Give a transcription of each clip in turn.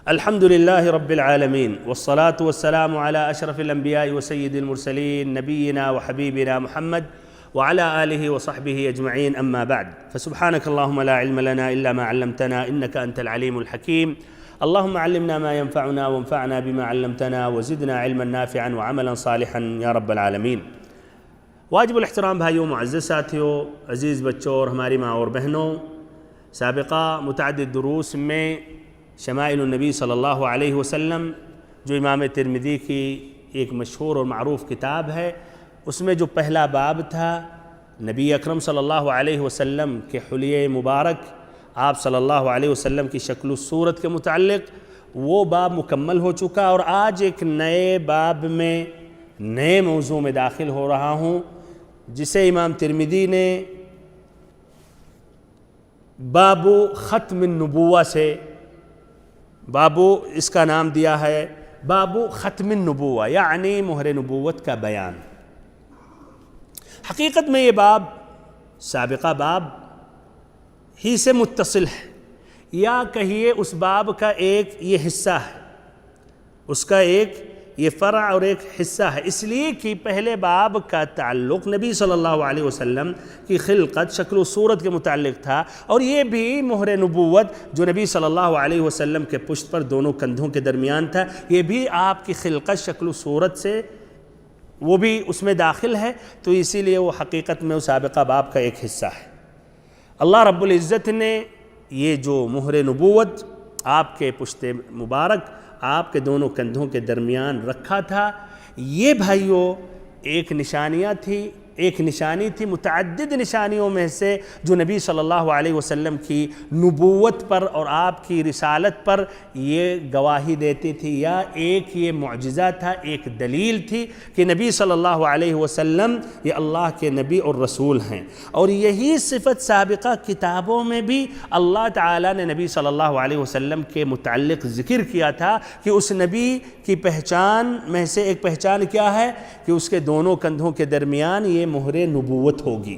الحمد لله رب العالمين والصلاة والسلام على أشرف الأنبياء وسيد المرسلين نبينا وحبيبنا محمد وعلى آله وصحبه أجمعين، أما بعد، فسبحانك اللهم لا علم لنا إلا ما علمتنا إنك أنت العليم الحكيم. اللهم علمنا ما ينفعنا وانفعنا بما علمتنا وزدنا علما نافعا وعملا صالحا یا رب العالمین. واجب الاحترام بھائیوں، معزز ساتھیوں، عزیز بچوں اور ہماری ماں اور بہنوں، سابقہ متعدد دروس میں شمائل النبی صلی اللہ علیہ وسلم جو امام ترمذی کی ایک مشہور اور معروف کتاب ہے، اس میں جو پہلا باب تھا نبی اکرم صلی اللہ علیہ وسلم کے حلیے مبارک، آپ صلی اللہ علیہ وسلم کی شکل و صورت کے متعلق، وہ باب مکمل ہو چکا، اور آج ایک نئے باب میں نئے موضوع میں داخل ہو رہا ہوں، جسے امام ترمذی نے باب ختم النبوہ سے اس کا نام دیا ہے باب ختم النبوہ، یعنی مہر نبوت کا بیان. حقیقت میں یہ باب سابقہ باب ہی سے متصل ہے، یا کہیے اس باب کا ایک یہ حصہ ہے، اس کا ایک یہ فرع اور ایک حصہ ہے، اس لیے کہ پہلے باب کا تعلق نبی صلی اللہ علیہ وسلم کی خلقت، شکل و صورت کے متعلق تھا، اور یہ بھی مہر نبوت جو نبی صلی اللہ علیہ وسلم کے پشت پر دونوں کندھوں کے درمیان تھا، یہ بھی آپ کی خلقت، شکل و صورت سے وہ بھی اس میں داخل ہے، تو اسی لیے وہ حقیقت میں وہ سابقہ باب کا ایک حصہ ہے. اللہ رب العزت نے یہ جو مہر نبوت آپ کے پشت مبارک، آپ کے دونوں کندھوں کے درمیان رکھا تھا، یہ بھائیوں ایک نشانی تھی متعدد نشانیوں میں سے، جو نبی صلی اللہ علیہ وسلم کی نبوت پر اور آپ کی رسالت پر یہ گواہی دیتی تھی، یا ایک یہ معجزہ تھا، ایک دلیل تھی کہ نبی صلی اللہ علیہ وسلم یہ اللہ کے نبی اور رسول ہیں. اور یہی صفت سابقہ کتابوں میں بھی اللہ تعالیٰ نے نبی صلی اللہ علیہ وسلم کے متعلق ذکر کیا تھا کہ اس نبی کی پہچان میں سے ایک پہچان کیا ہے کہ اس کے دونوں کندھوں کے درمیان یہ مہر نبوت ہوگی.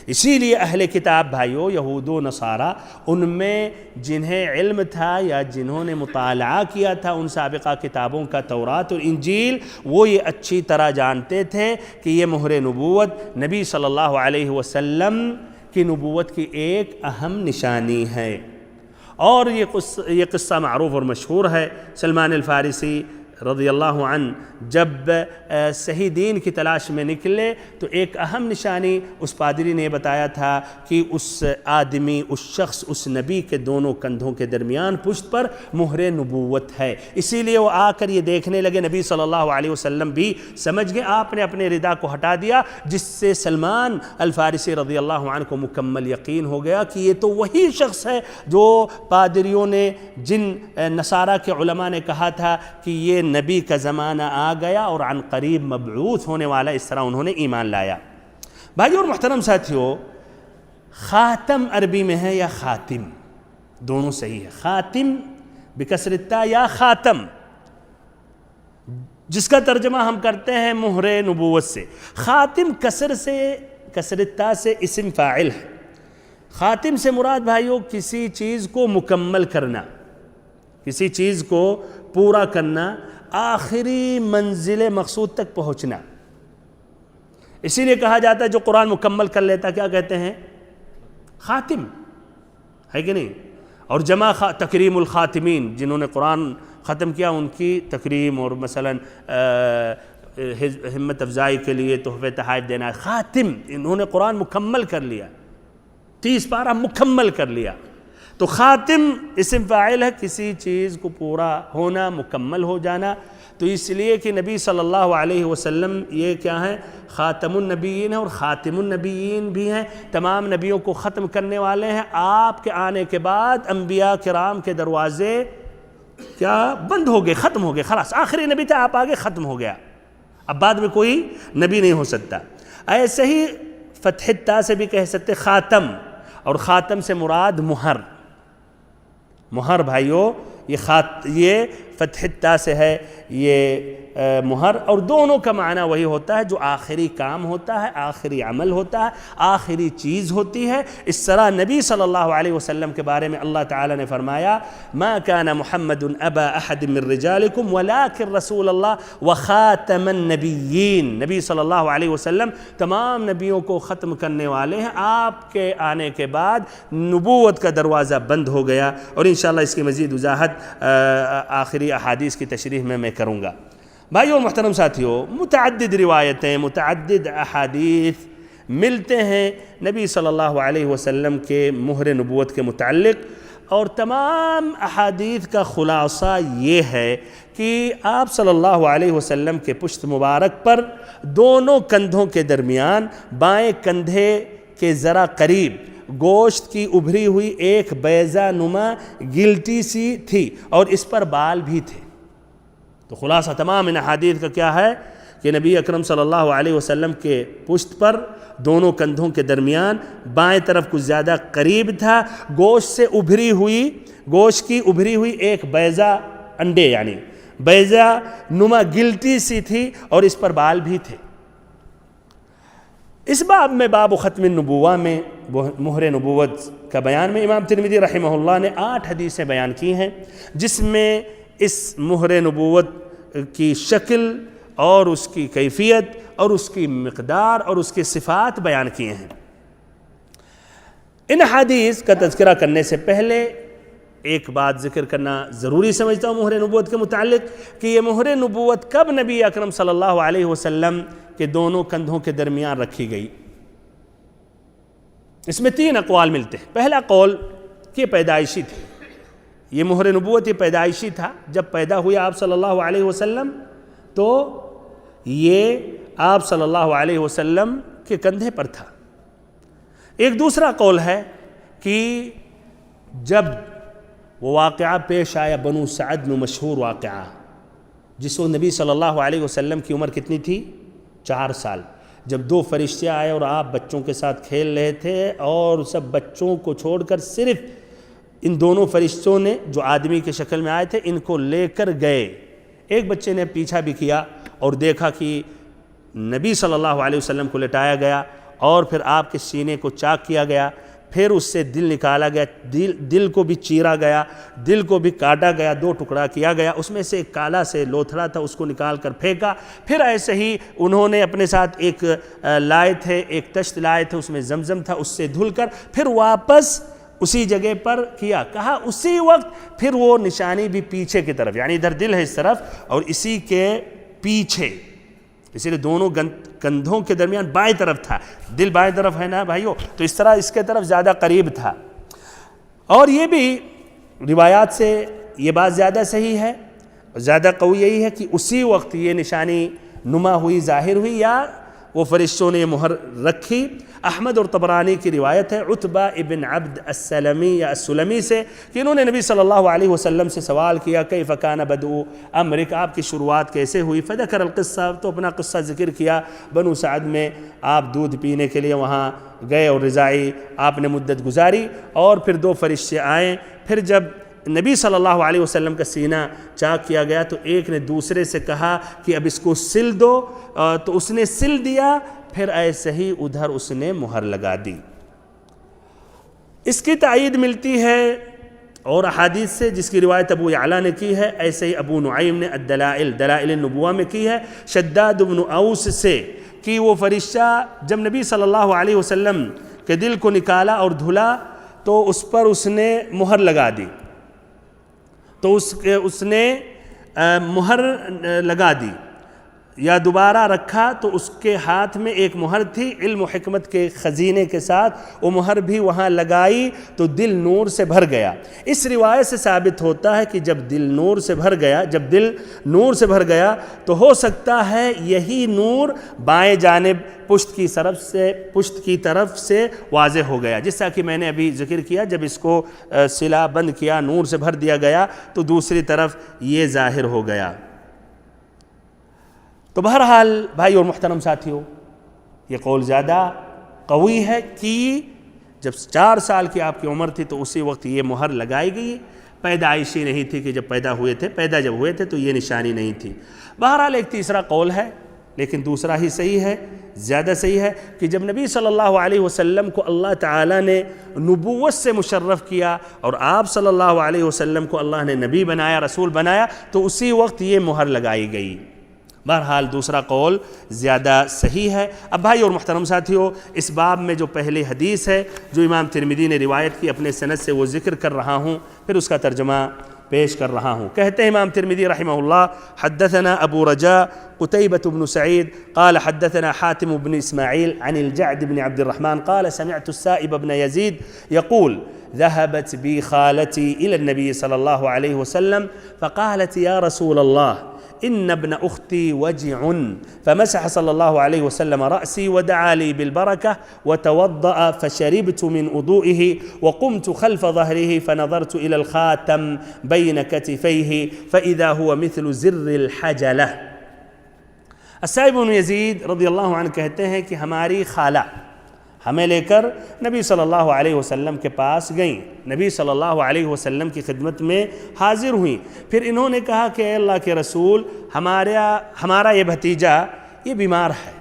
اسی لیے اہل کتاب بھائیوں، یہود و نصارہ، ان میں جنہیں علم تھا یا جنہوں نے مطالعہ کیا تھا ان سابقہ کتابوں کا، تورات اور انجیل، وہ یہ اچھی طرح جانتے تھے کہ یہ مہر نبوت نبی صلی اللہ علیہ وسلم کی نبوت کی ایک اہم نشانی ہے. اور یہ قصہ معروف اور مشہور ہے. سلمان الفارسی رضی اللہ عنہ جب صحیح دین کی تلاش میں نکلے تو ایک اہم نشانی اس پادری نے بتایا تھا کہ اس آدمی، اس شخص، اس نبی کے دونوں کندھوں کے درمیان پشت پر مہر نبوت ہے. اسی لیے وہ آ کر یہ دیکھنے لگے. نبی صلی اللہ علیہ وسلم بھی سمجھ گئے، آپ نے اپنے ردا کو ہٹا دیا، جس سے سلمان الفارسی رضی اللہ عنہ کو مکمل یقین ہو گیا کہ یہ تو وہی شخص ہے جو پادریوں نے، جن نصارہ کے علماء نے کہا تھا کہ یہ نبی کا زمانہ آ گیا اور عن قریب مبعوث ہونے والا. اس طرح انہوں نے ایمان لایا. بھائیو اور محترم ساتھیو، خاتم عربی میں ہے یا خاتم، دونوں صحیح ہے. خاتم بکسر التاء یا خاتم، جس کا ترجمہ ہم کرتے ہیں مہر نبوت سے. خاتم کسر التاء سے اسم فاعل ہے. خاتم سے مراد بھائیو کسی چیز کو مکمل کرنا، کسی چیز کو پورا کرنا، آخری منزل مقصود تک پہنچنا. اسی لیے کہا جاتا ہے جو قرآن مکمل کر لیتا کیا کہتے ہیں؟ خاتم، ہے کہ نہیں؟ اور جمع تکریم الخاتمین، جنہوں نے قرآن ختم کیا ان کی تکریم اور مثلا ہمت افزائی کے لیے تحفے تحائف دینا. خاتم، انہوں نے قرآن مکمل کر لیا، 30 پارہ مکمل کر لیا. تو خاتم اسم فاعل ہے، کسی چیز کو پورا ہونا، مکمل ہو جانا. تو اس لیے کہ نبی صلی اللہ علیہ وسلم یہ کیا ہیں؟ خاتم النبیین ہیں اور خاتم النبیین بھی ہیں. تمام نبیوں کو ختم کرنے والے ہیں. آپ کے آنے کے بعد انبیاء کرام کے دروازے کیا بند ہو گئے، ختم ہو گئے، خلاص آخری نبی تھا، آپ آگے ختم ہو گیا، اب بعد میں کوئی نبی نہیں ہو سکتا. ایسے ہی فتح التاء سے بھی کہہ سکتے خاتم، اور خاتم سے مراد مہر. مہر بھائیو یہ فتح التا سے ہے یہ مہر، اور دونوں کا معنی وہی ہوتا ہے جو آخری کام ہوتا ہے، آخری عمل ہوتا ہے، آخری چیز ہوتی ہے۔ اس طرح نبی صلی اللہ علیہ وسلم کے بارے میں اللہ تعالیٰ نے فرمایا ما كان محمد ابا احد من رجالکم ولکن رسول اللہ وخاتم النبیین، نبی صلی اللہ علیہ وسلم تمام نبیوں کو ختم کرنے والے ہیں، آپ کے آنے کے بعد نبوت کا دروازہ بند ہو گیا، اور انشاءاللہ اس کی مزید وضاحت آخری احادیث کی تشریح میں کروں گا۔ بھائیو اور محترم ساتھیو، متعدد روایتیں، متعدد احادیث ملتے ہیں نبی صلی اللہ علیہ وسلم کے مہر نبوت کے متعلق، اور تمام احادیث کا خلاصہ یہ ہے کہ آپ صلی اللہ علیہ وسلم کے پشت مبارک پر دونوں کندھوں کے درمیان بائیں کندھے کے ذرا قریب گوشت کی ابھری ہوئی ایک بیضہ نما گلٹی سی تھی، اور اس پر بال بھی تھے۔ تو خلاصہ تمام ان احادیث کا کیا ہے کہ نبی اکرم صلی اللہ علیہ وسلم کے پشت پر دونوں کندھوں کے درمیان بائیں طرف کچھ زیادہ قریب تھا، گوشت سے ابھری ہوئی، گوشت کی ابھری ہوئی ایک بیضہ انڈے یعنی بیضہ نما گلٹی سی تھی، اور اس پر بال بھی تھے۔ اس باب میں باب ختم النبوہ میں مہر نبوت کا بیان میں امام ترمذی رحمہ اللہ نے 8 حدیثیں بیان کی ہیں، جس میں اس مہر نبوت کی شکل اور اس کی کیفیت اور اس کی مقدار اور اس کی صفات بیان کیے ہیں۔ ان حدیث کا تذکرہ کرنے سے پہلے ایک بات ذکر کرنا ضروری سمجھتا ہوں مہر نبوت کے متعلق، کہ یہ مہر نبوت کب نبی اکرم صلی اللہ علیہ وسلم کے دونوں کندھوں کے درمیان رکھی گئی۔ اس میں 3 اقوال ملتے ہیں۔ پہلا قول کہ پیدائشی تھی، یہ مہر نبوت یہ پیدائشی تھا، جب پیدا ہوئے آپ صلی اللہ علیہ وسلم تو یہ آپ صلی اللہ علیہ وسلم کے کندھے پر تھا۔ ایک دوسرا قول ہے کہ جب وہ واقعہ پیش آیا بنو سعد میں مشہور واقعہ، جس وہ نبی صلی اللہ علیہ وسلم کی عمر کتنی تھی؟ 4 سال، جب 2 فرشتے آئے اور آپ بچوں کے ساتھ کھیل رہے تھے، اور سب بچوں کو چھوڑ کر صرف ان دونوں فرشتوں نے جو آدمی کے شکل میں آئے تھے ان کو لے کر گئے۔ ایک بچے نے پیچھا بھی کیا اور دیکھا کہ نبی صلی اللہ علیہ وسلم کو لٹایا گیا، اور پھر آپ کے سینے کو چاک کیا گیا، پھر اس سے دل نکالا گیا، دل کو بھی چیرا گیا، دل کو بھی کاٹا گیا، 2 ٹکڑا کیا گیا، اس میں سے ایک کالا سے لوتھڑا تھا اس کو نکال کر پھینکا۔ پھر ایسے ہی انہوں نے اپنے ساتھ ایک لائے تھے، ایک تشت لائے تھے، اس میں زمزم تھا، اس سے دھل کر پھر واپس اسی جگہ پر کیا، کہا اسی وقت پھر وہ نشانی بھی پیچھے کی طرف، یعنی ادھر دل ہے اس طرف اور اسی کے پیچھے، اسی لیے دونوں کندھوں کے درمیان بائیں طرف تھا، دل بائیں طرف ہے نا بھائیو، تو اس طرح اس کے طرف زیادہ قریب تھا۔ اور یہ بھی روایات سے یہ بات زیادہ صحیح ہے، زیادہ قوی یہی ہے کہ اسی وقت یہ نشانی نما ہوئی، ظاہر ہوئی، یا وہ فرشتوں نے یہ مہر رکھی۔ احمد اور طبرانی کی روایت ہے عتبہ ابن عبد السلمی یا السلمی سے کہ انہوں نے نبی صلی اللہ علیہ وسلم سے سوال کیا کیف کان بدء امرک، آپ کی شروعات کیسے ہوئی؟ فذکر القصہ، تو اپنا قصہ ذکر کیا۔ بنو سعد میں آپ دودھ پینے کے لیے وہاں گئے اور رضاعی آپ نے مدت گزاری، اور پھر 2 فرشتے آئے، پھر جب نبی صلی اللہ علیہ وسلم کا سینہ چاک کیا گیا تو ایک نے دوسرے سے کہا کہ اب اس کو سل دو، تو اس نے سل دیا، پھر ایسے ہی ادھر اس نے مہر لگا دی۔ اس کی تائید ملتی ہے اور احادیث سے، جس کی روایت ابو یعلا نے کی ہے، ایسے ہی ابو نعیم نے دلائل النبوہ میں کی ہے شداد بن اوس سے، کہ وہ فرشتہ جب نبی صلی اللہ علیہ وسلم کے دل کو نکالا اور دھلا تو اس پر اس نے مہر لگا دی، تو اس نے مہر لگا دی یا دوبارہ رکھا تو اس کے ہاتھ میں ایک مہر تھی، علم و حکمت کے خزینے کے ساتھ وہ مہر بھی وہاں لگائی تو دل نور سے بھر گیا۔ اس روایت سے ثابت ہوتا ہے کہ جب دل نور سے بھر گیا تو ہو سکتا ہے یہی نور بائیں جانب پشت کی طرف سے واضح ہو گیا، جیسا کہ میں نے ابھی ذکر کیا، جب اس کو سلا بند کیا، نور سے بھر دیا گیا تو دوسری طرف یہ ظاہر ہو گیا۔ تو بہرحال بھائی اور محترم ساتھیوں، یہ قول زیادہ قوی ہے کہ جب 4 سال کی آپ کی عمر تھی تو اسی وقت یہ مہر لگائی گئی۔ پیدائشی نہیں تھی کہ جب پیدا جب ہوئے تھے تو یہ نشانی نہیں تھی۔ بہرحال ایک تیسرا قول ہے لیکن دوسرا ہی صحیح ہے، زیادہ صحیح ہے، کہ جب نبی صلی اللہ علیہ وسلم کو اللہ تعالیٰ نے نبوت سے مشرف کیا اور آپ صلی اللہ علیہ وسلم کو اللہ نے نبی بنایا، رسول بنایا، تو اسی وقت یہ مہر لگائی گئی۔ بہرحال دوسرا قول زیادہ صحیح ہے۔ اب بھائی اور محترم ساتھیو، اس باب میں جو پہلی حدیث ہے جو امام ترمذی نے روایت کی اپنے سند سے، وہ ذکر کر رہا ہوں، پھر اس کا ترجمہ پیش کر رہا ہوں۔ کہتے ہیں امام ترمذی رحمہ اللہ: حدثنا ابو رجاء قتيبة بن سعيد قال حدثنا حاتم بن اسماعيل عن الجعد بن عبد الرحمن قال سمعت السائب بن يزيد يقول: ذهبت بي خالتي إلى النبي صلى الله عليه وسلم فقالت: يا رسول الله، إن ابن أختي وجع، فمسح صلى الله عليه وسلم رأسي ودعا لي بالبركة وتوضأ فشربت من وضوئه وقمت خلف ظهره فنظرت إلى الخاتم بين كتفيه فإذا هو مثل زر الحجلة۔ السائب بن یزید رضی اللہ عنہ کہتے ہیں کہ ہماری خالہ ہمیں لے کر نبی صلی اللہ علیہ وسلم کے پاس گئیں، نبی صلی اللہ علیہ وسلم کی خدمت میں حاضر ہوئیں۔ پھر انہوں نے کہا کہ اے اللہ کے رسول، ہمارا یہ بھتیجا یہ بیمار ہے،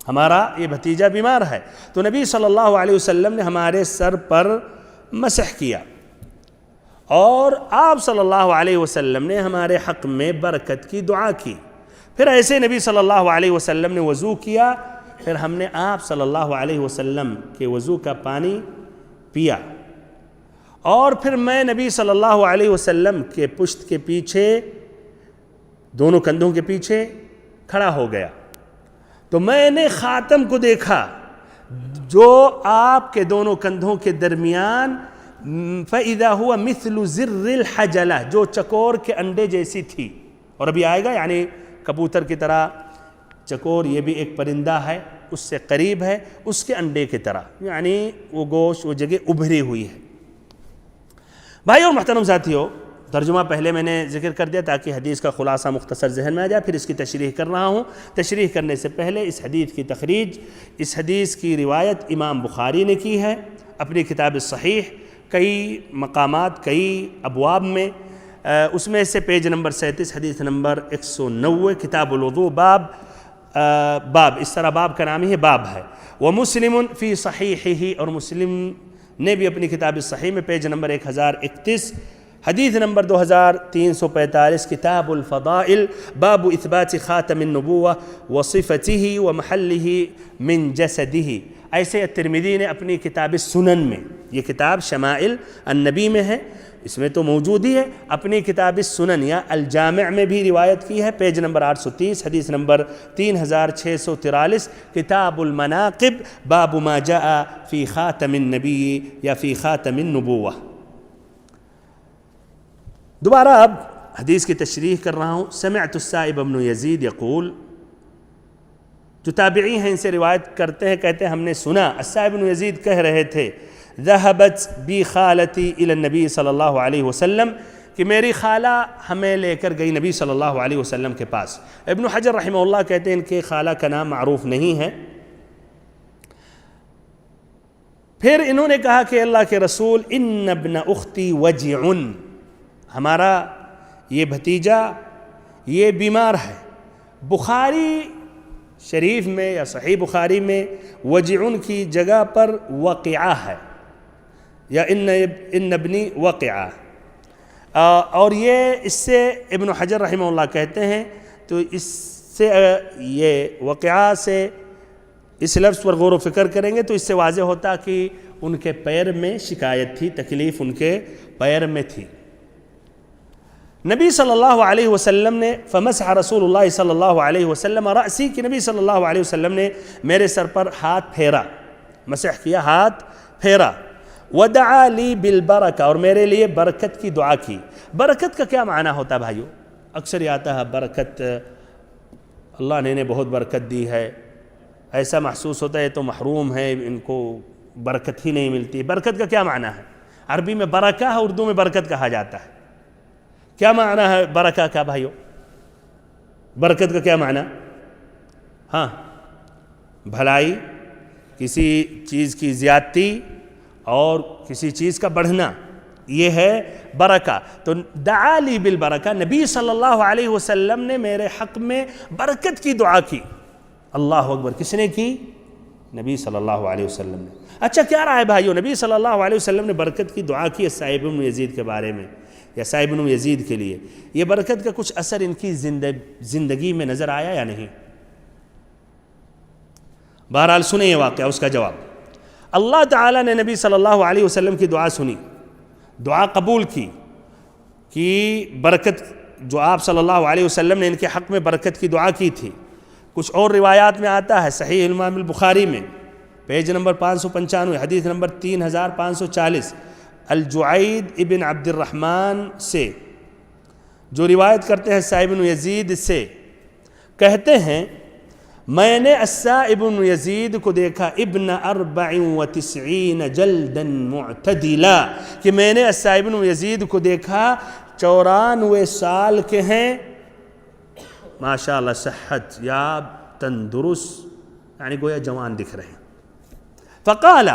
ہمارا یہ بھتیجا بیمار ہے۔ تو نبی صلی اللہ علیہ وسلم نے ہمارے سر پر مسح کیا اور آپ صلی اللہ علیہ وسلم نے ہمارے حق میں برکت کی دعا کی۔ پھر ایسے نبی صلی اللہ علیہ وسلم نے وضو کیا، پھر ہم نے آپ صلی اللہ علیہ وسلم کے وضو کا پانی پیا، اور پھر میں نبی صلی اللہ علیہ وسلم کے پشت کے پیچھے، دونوں کندھوں کے پیچھے کھڑا ہو گیا، تو میں نے خاتم کو دیکھا جو آپ کے دونوں کندھوں کے درمیان فَإِذَا هُوَ مِثْلُ زِرِّ الْحَجَلَةِ، جو چکور کے انڈے جیسی تھی۔ اور ابھی آئے گا، یعنی کبوتر کی طرح چکور یہ بھی ایک پرندہ ہے، اس سے قریب ہے، اس کے انڈے کی طرح، یعنی وہ گوشت وہ جگہ ابھری ہوئی ہے۔ بھائی اور محترم ساتھیو، ترجمہ پہلے میں نے ذکر کر دیا تاکہ حدیث کا خلاصہ مختصر ذہن میں آ جائے، پھر اس کی تشریح کر رہا ہوں۔ تشریح کرنے سے پہلے اس حدیث کی تخریج، اس حدیث کی روایت امام بخاری نے کی ہے اپنی کتاب الصحیح، کئی مقامات، کئی ابواب میں، اس میں سے پیج نمبر 37 حدیث نمبر 190 کتاب الوضوء، باب اس طرح باب کا نام ہی باب ہے۔ ومسلم فی صحیحہ، اور مسلم نے بھی اپنی کتاب الصحیح میں پیج نمبر 1031 حدیث نمبر 2345 کتاب الفضائل، باب اثبات خاتم النبوہ وصفتہ ومحلہ من جسدہ۔ ایسے الترمذی نے اپنی کتاب السنن میں، یہ کتاب شمائل النبی میں ہے، اس میں تو موجود ہی ہے، اپنی کتاب السنن یا الجامع میں بھی روایت کی ہے، پیج نمبر 830 حدیث نمبر 3643 کتاب المناقب، باب ما جاء فی خاتم النبی یا فی خاتم النبوہ۔ دوبارہ اب حدیث کی تشریح کر رہا ہوں۔ سمعت السائب بن یزید یقول، جو تابعی ہیں ان سے روایت کرتے ہیں، کہتے ہیں ہم نے سنا السائب بن یزید کہہ رہے تھے ذہبت بی خالتی الی النبی صلی اللہ علیہ وسلم، کہ میری خالہ ہمیں لے کر گئی نبی صلی اللہ علیہ وسلم کے پاس۔ ابن حجر رحمہ اللہ کہتے ہیں ان کے خالہ کا نام معروف نہیں ہے۔ پھر انہوں نے کہا کہ اللہ کے رسول، ان ابن اختی وجع، ہمارا یہ بھتیجا یہ بیمار ہے۔ بخاری شریف میں یا صحیح بخاری میں وجعن کی جگہ پر وقعہ ہے، یا ان ابنی وقعہ، اور یہ اس سے ابن حجر رحمہ اللہ کہتے ہیں، تو اس سے یہ وقعہ سے اس لفظ پر غور و فکر کریں گے تو اس سے واضح ہوتا کہ ان کے پیر میں شکایت تھی، تکلیف ان کے پیر میں تھی۔ نبی صلی اللہ علیہ وسلم نے فمسح رسول اللہ صلی اللہ علیہ وسلم رأسی، کہ نبی صلی اللہ علیہ وسلم نے میرے سر پر ہاتھ پھیرا، مسح کیا، ہاتھ پھیرا، ودعا لی بالبرکہ، اور میرے لیے برکت کی دعا کی۔ برکت کا کیا معنی ہوتا ہے بھائیو؟ اکثر یہ آتا ہے برکت، اللہ نے انہیں بہت برکت دی ہے، ایسا محسوس ہوتا ہے تو محروم ہے، ان کو برکت ہی نہیں ملتی۔ برکت کا کیا معنی ہے؟ عربی میں برکہ ہے، اردو میں برکت کہا جاتا ہے۔ کیا معنی ہے برکہ کا بھائیو؟ برکت کا کیا معنی؟ ہاں، بھلائی، کسی چیز کی زیادتی اور کسی چیز کا بڑھنا، یہ ہے برکہ. تو دعا لی بالبرکہ، نبی صلی اللہ علیہ وسلم نے میرے حق میں برکت کی دعا کی. اللہ اکبر. کس نے کی؟ نبی صلی اللہ علیہ وسلم نے. اچھا کیا رہا ہے بھائیو؟ نبی صلی اللہ علیہ وسلم نے برکت کی دعا کی سعید بن یزید کے بارے میں، یا سعید بن یزید کے لیے. یہ برکت کا کچھ اثر ان کی زندگی میں نظر آیا یا نہیں؟ بہرحال سنیں یہ واقعہ، اس کا جواب. اللہ تعالیٰ نے نبی صلی اللہ علیہ وسلم کی دعا سنی، دعا قبول کی کہ برکت جو آپ صلی اللہ علیہ وسلم نے ان کے حق میں برکت کی دعا کی تھی. کچھ اور روایات میں آتا ہے، صحیح امام البخاری میں پیج نمبر 595 حدیث نمبر 3540، الجعید ابن عبد الرحمن سے جو روایت کرتے ہیں سعید بن یزید سے، کہتے ہیں میں نے السائب بن یزید کو دیکھا ابن 94 جلدا معتدلا، کہ میں نے السائب بن یزید کو دیکھا 94 سال کے ہیں، ماشاءاللہ صحت یاب تندرست، یعنی گویا جوان دکھ رہے ہیں. فقال،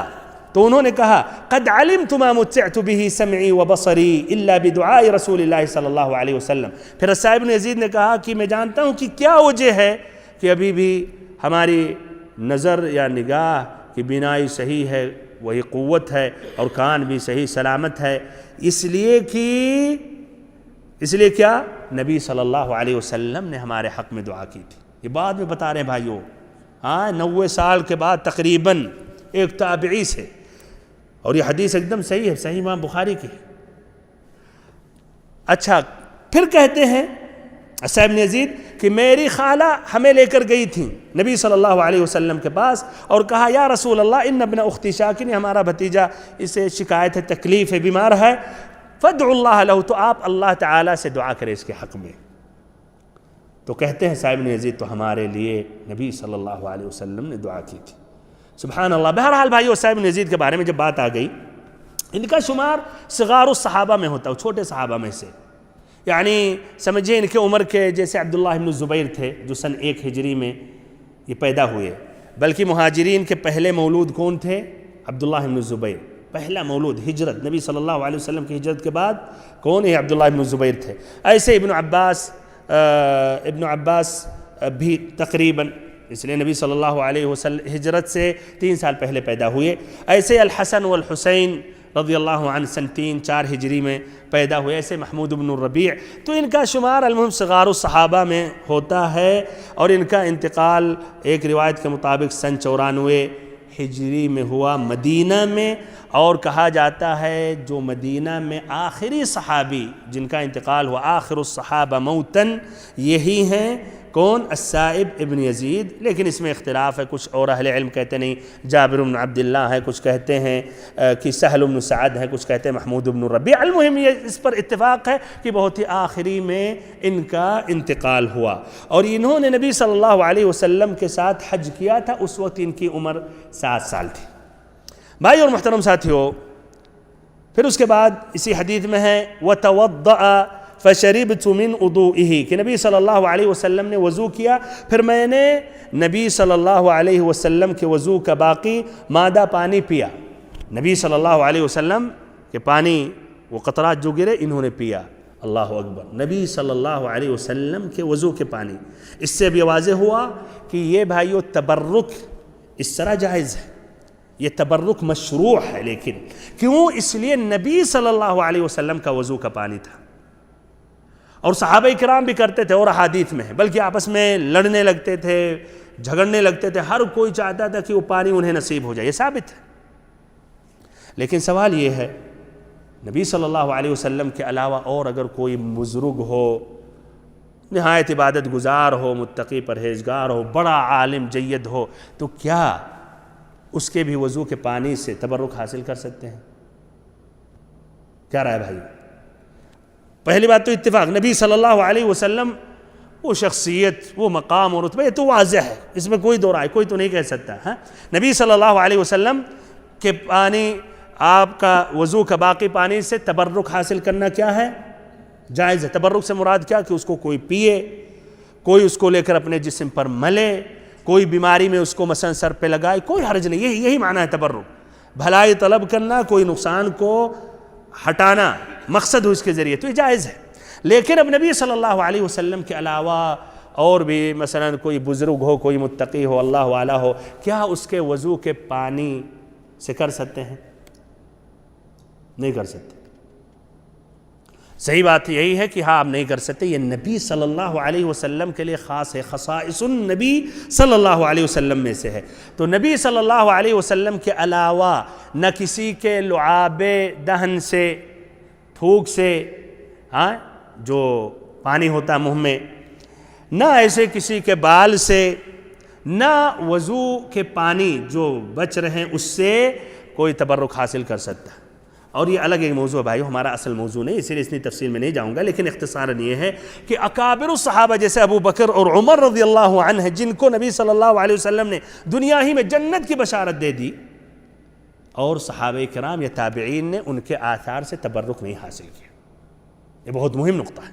تو انہوں نے کہا قد علمت ما متعت به سمعی وبصری الا بدعاء رسول اللہ صلی اللہ علیہ وسلم. پھر السائب بن یزید نے کہا کہ میں جانتا ہوں کہ کیا وجہ ہے کہ ابھی بھی ہماری نظر یا نگاہ کی بینائی صحیح ہے، وہی قوت ہے، اور کان بھی صحیح سلامت ہے، اس لیے کیا نبی صلی اللہ علیہ وسلم نے ہمارے حق میں دعا کی تھی. یہ بعد میں بتا رہے ہیں بھائیو، 90 سال کے بعد تقریباً ایک تابعی سے، اور یہ حدیث ایک دم صحیح ہے، صحیح امام بخاری کی. اچھا پھر کہتے ہیں السائب بن یزید کہ میری خالہ ہمیں لے کر گئی تھیں نبی صلی اللہ علیہ وسلم کے پاس، اور کہا یا رسول اللہ ان ابن اختی شاکن، ہمارا بھتیجا اسے شکایت ہے، تکلیف ہے، بیمار ہے، فادعوا اللہ لہ، تو آپ اللہ تعالیٰ سے دعا کریں اس کے حق میں. تو کہتے ہیں سعید بن یزید تو ہمارے لیے نبی صلی اللہ علیہ وسلم نے دعا کی تھی. سبحان اللہ. بہرحال بھائیو، سعید بن یزید کے بارے میں جب بات آ گئی، ان کا شمار صغار الصحابہ میں ہوتا ہے، چھوٹے صحابہ میں سے، یعنی سمجھیں ان کے عمر کے جیسے عبداللہ بن الزبیر تھے جو سن 1 ہجری میں یہ پیدا ہوئے. بلکہ مہاجرین کے پہلے مولود کون تھے؟ عبداللہ بن الزبیر، پہلا مولود ہجرت، نبی صلی اللہ علیہ وسلم کی ہجرت کے بعد کون ہے؟ عبداللہ بن الزبیر تھے. ایسے ابن عباس بھی تقریباً، اس لیے نبی صلی اللہ علیہ وسلم ہجرت سے 3 سال پہلے پیدا ہوئے. ایسے الحسن والحسین رضی اللہ عنہ سن 3-4 ہجری میں پیدا ہوئے. ایسے محمود بن الربیع. تو ان کا شمار المہم صغار الصحابہ میں ہوتا ہے، اور ان کا انتقال ایک روایت کے مطابق سن 94 ہجری میں ہوا مدینہ میں. اور کہا جاتا ہے جو مدینہ میں آخری صحابی جن کا انتقال ہوا، آخر الصحابہ موتاً، یہی ہیں کون؟ السائب ابن یزید. لیکن اس میں اختلاف ہے، کچھ اور اہل علم کہتے نہیں جابر بن عبداللہ ہے، کچھ کہتے ہیں کہ سہل بن سعد ہے، کچھ کہتے ہیں محمود بن الربیع. المہم یہ اس پر اتفاق ہے کہ بہت ہی آخری میں ان کا انتقال ہوا. اور انہوں نے نبی صلی اللہ علیہ وسلم کے ساتھ حج کیا تھا، اس وقت ان کی عمر 7 سال تھی. بھائی اور محترم ساتھیو، پھر اس کے بعد اسی حدیث میں ہے وَتَوَضَّأَ فَشَرِبْتُ مِنْ وُضُوئِهِ، کہ نبی صلی اللہ علیہ وسلم نے وضو کیا، پھر میں نے نبی صلی اللہ علیہ وسلم کے وضو کا باقی مادہ پانی پیا. نبی صلی اللہ علیہ وسلم کے پانی وہ قطرات جو گرے انہوں نے پیا. اللہ اکبر. نبی صلی اللہ علیہ وسلم کے وضو کے پانی. اس سے بھی واضح ہوا کہ یہ بھائیو تبرک اس طرح جائز ہے، یہ تبرک مشروع ہے. لیکن کیوں؟ اس لیے نبی صلی اللہ علیہ وسلم کا وضو کا پانی تھا، اور صحابہ کرام بھی کرتے تھے، اور احادیث میں ہے، بلکہ آپس میں لڑنے لگتے تھے، جھگڑنے لگتے تھے، ہر کوئی چاہتا تھا کہ وہ پانی انہیں نصیب ہو جائے. یہ ثابت ہے. لیکن سوال یہ ہے، نبی صلی اللہ علیہ وسلم کے علاوہ اور اگر کوئی بزرگ ہو، نہایت عبادت گزار ہو، متقی پرہیزگار ہو، بڑا عالم جید ہو، تو کیا اس کے بھی وضو کے پانی سے تبرک حاصل کر سکتے ہیں؟ کیا رائے بھائی؟ پہلی بات تو اتفاق، نبی صلی اللہ علیہ وسلم وہ شخصیت، وہ مقام اور رتبہ، یہ تو واضح ہے، اس میں کوئی دو رائے، کوئی تو نہیں کہہ سکتا. نبی صلی اللہ علیہ وسلم کے پانی، آپ کا وضو کا باقی پانی سے تبرک حاصل کرنا کیا ہے؟ جائز ہے. تبرک سے مراد کیا؟ کہ اس کو کوئی پیے، کوئی اس کو لے کر اپنے جسم پر ملے، کوئی بیماری میں اس کو مثلا سر پہ لگائے، کوئی حرج نہیں. یہی معنی ہے تبرک. بھلائی طلب کرنا، کوئی نقصان کو ہٹانا مقصد ہو اس کے ذریعے تو یہ جائز ہے. لیکن اب نبی صلی اللہ علیہ وسلم کے علاوہ اور بھی مثلا کوئی بزرگ ہو، کوئی متقی ہو، اللہ والا ہو، کیا اس کے وضو کے پانی سے کر سکتے ہیں؟ نہیں کر سکتے. صحیح بات یہی ہے کہ ہاں آپ نہیں کر سکتے. یہ نبی صلی اللہ علیہ وسلم کے لیے خاص ہے، خصائص النبی صلی اللہ علیہ وسلم میں سے ہے. تو نبی صلی اللہ علیہ وسلم کے علاوہ نہ کسی کے لعاب دہن سے، تھوک سے، جو پانی ہوتا ہے منہ میں، نہ ایسے کسی کے بال سے، نہ وضو کے پانی جو بچ رہے ہیں اس سے کوئی تبرک حاصل کر سکتا ہے. اور یہ الگ ایک موضوع ہے بھائیو، ہمارا اصل موضوع نہیں، اسی لیے اتنی تفصیل میں نہیں جاؤں گا. لیکن اختصاراً یہ ہے کہ اکابر الصحابہ جیسے ابو بکر اور عمر رضی اللہ عنہ، جن کو نبی صلی اللہ علیہ وسلم نے دنیا ہی میں جنت کی بشارت دے دی، اور صحابہ کرام یا تابعین نے ان کے آثار سے تبرک نہیں حاصل کیا. یہ بہت مہم نقطہ ہے.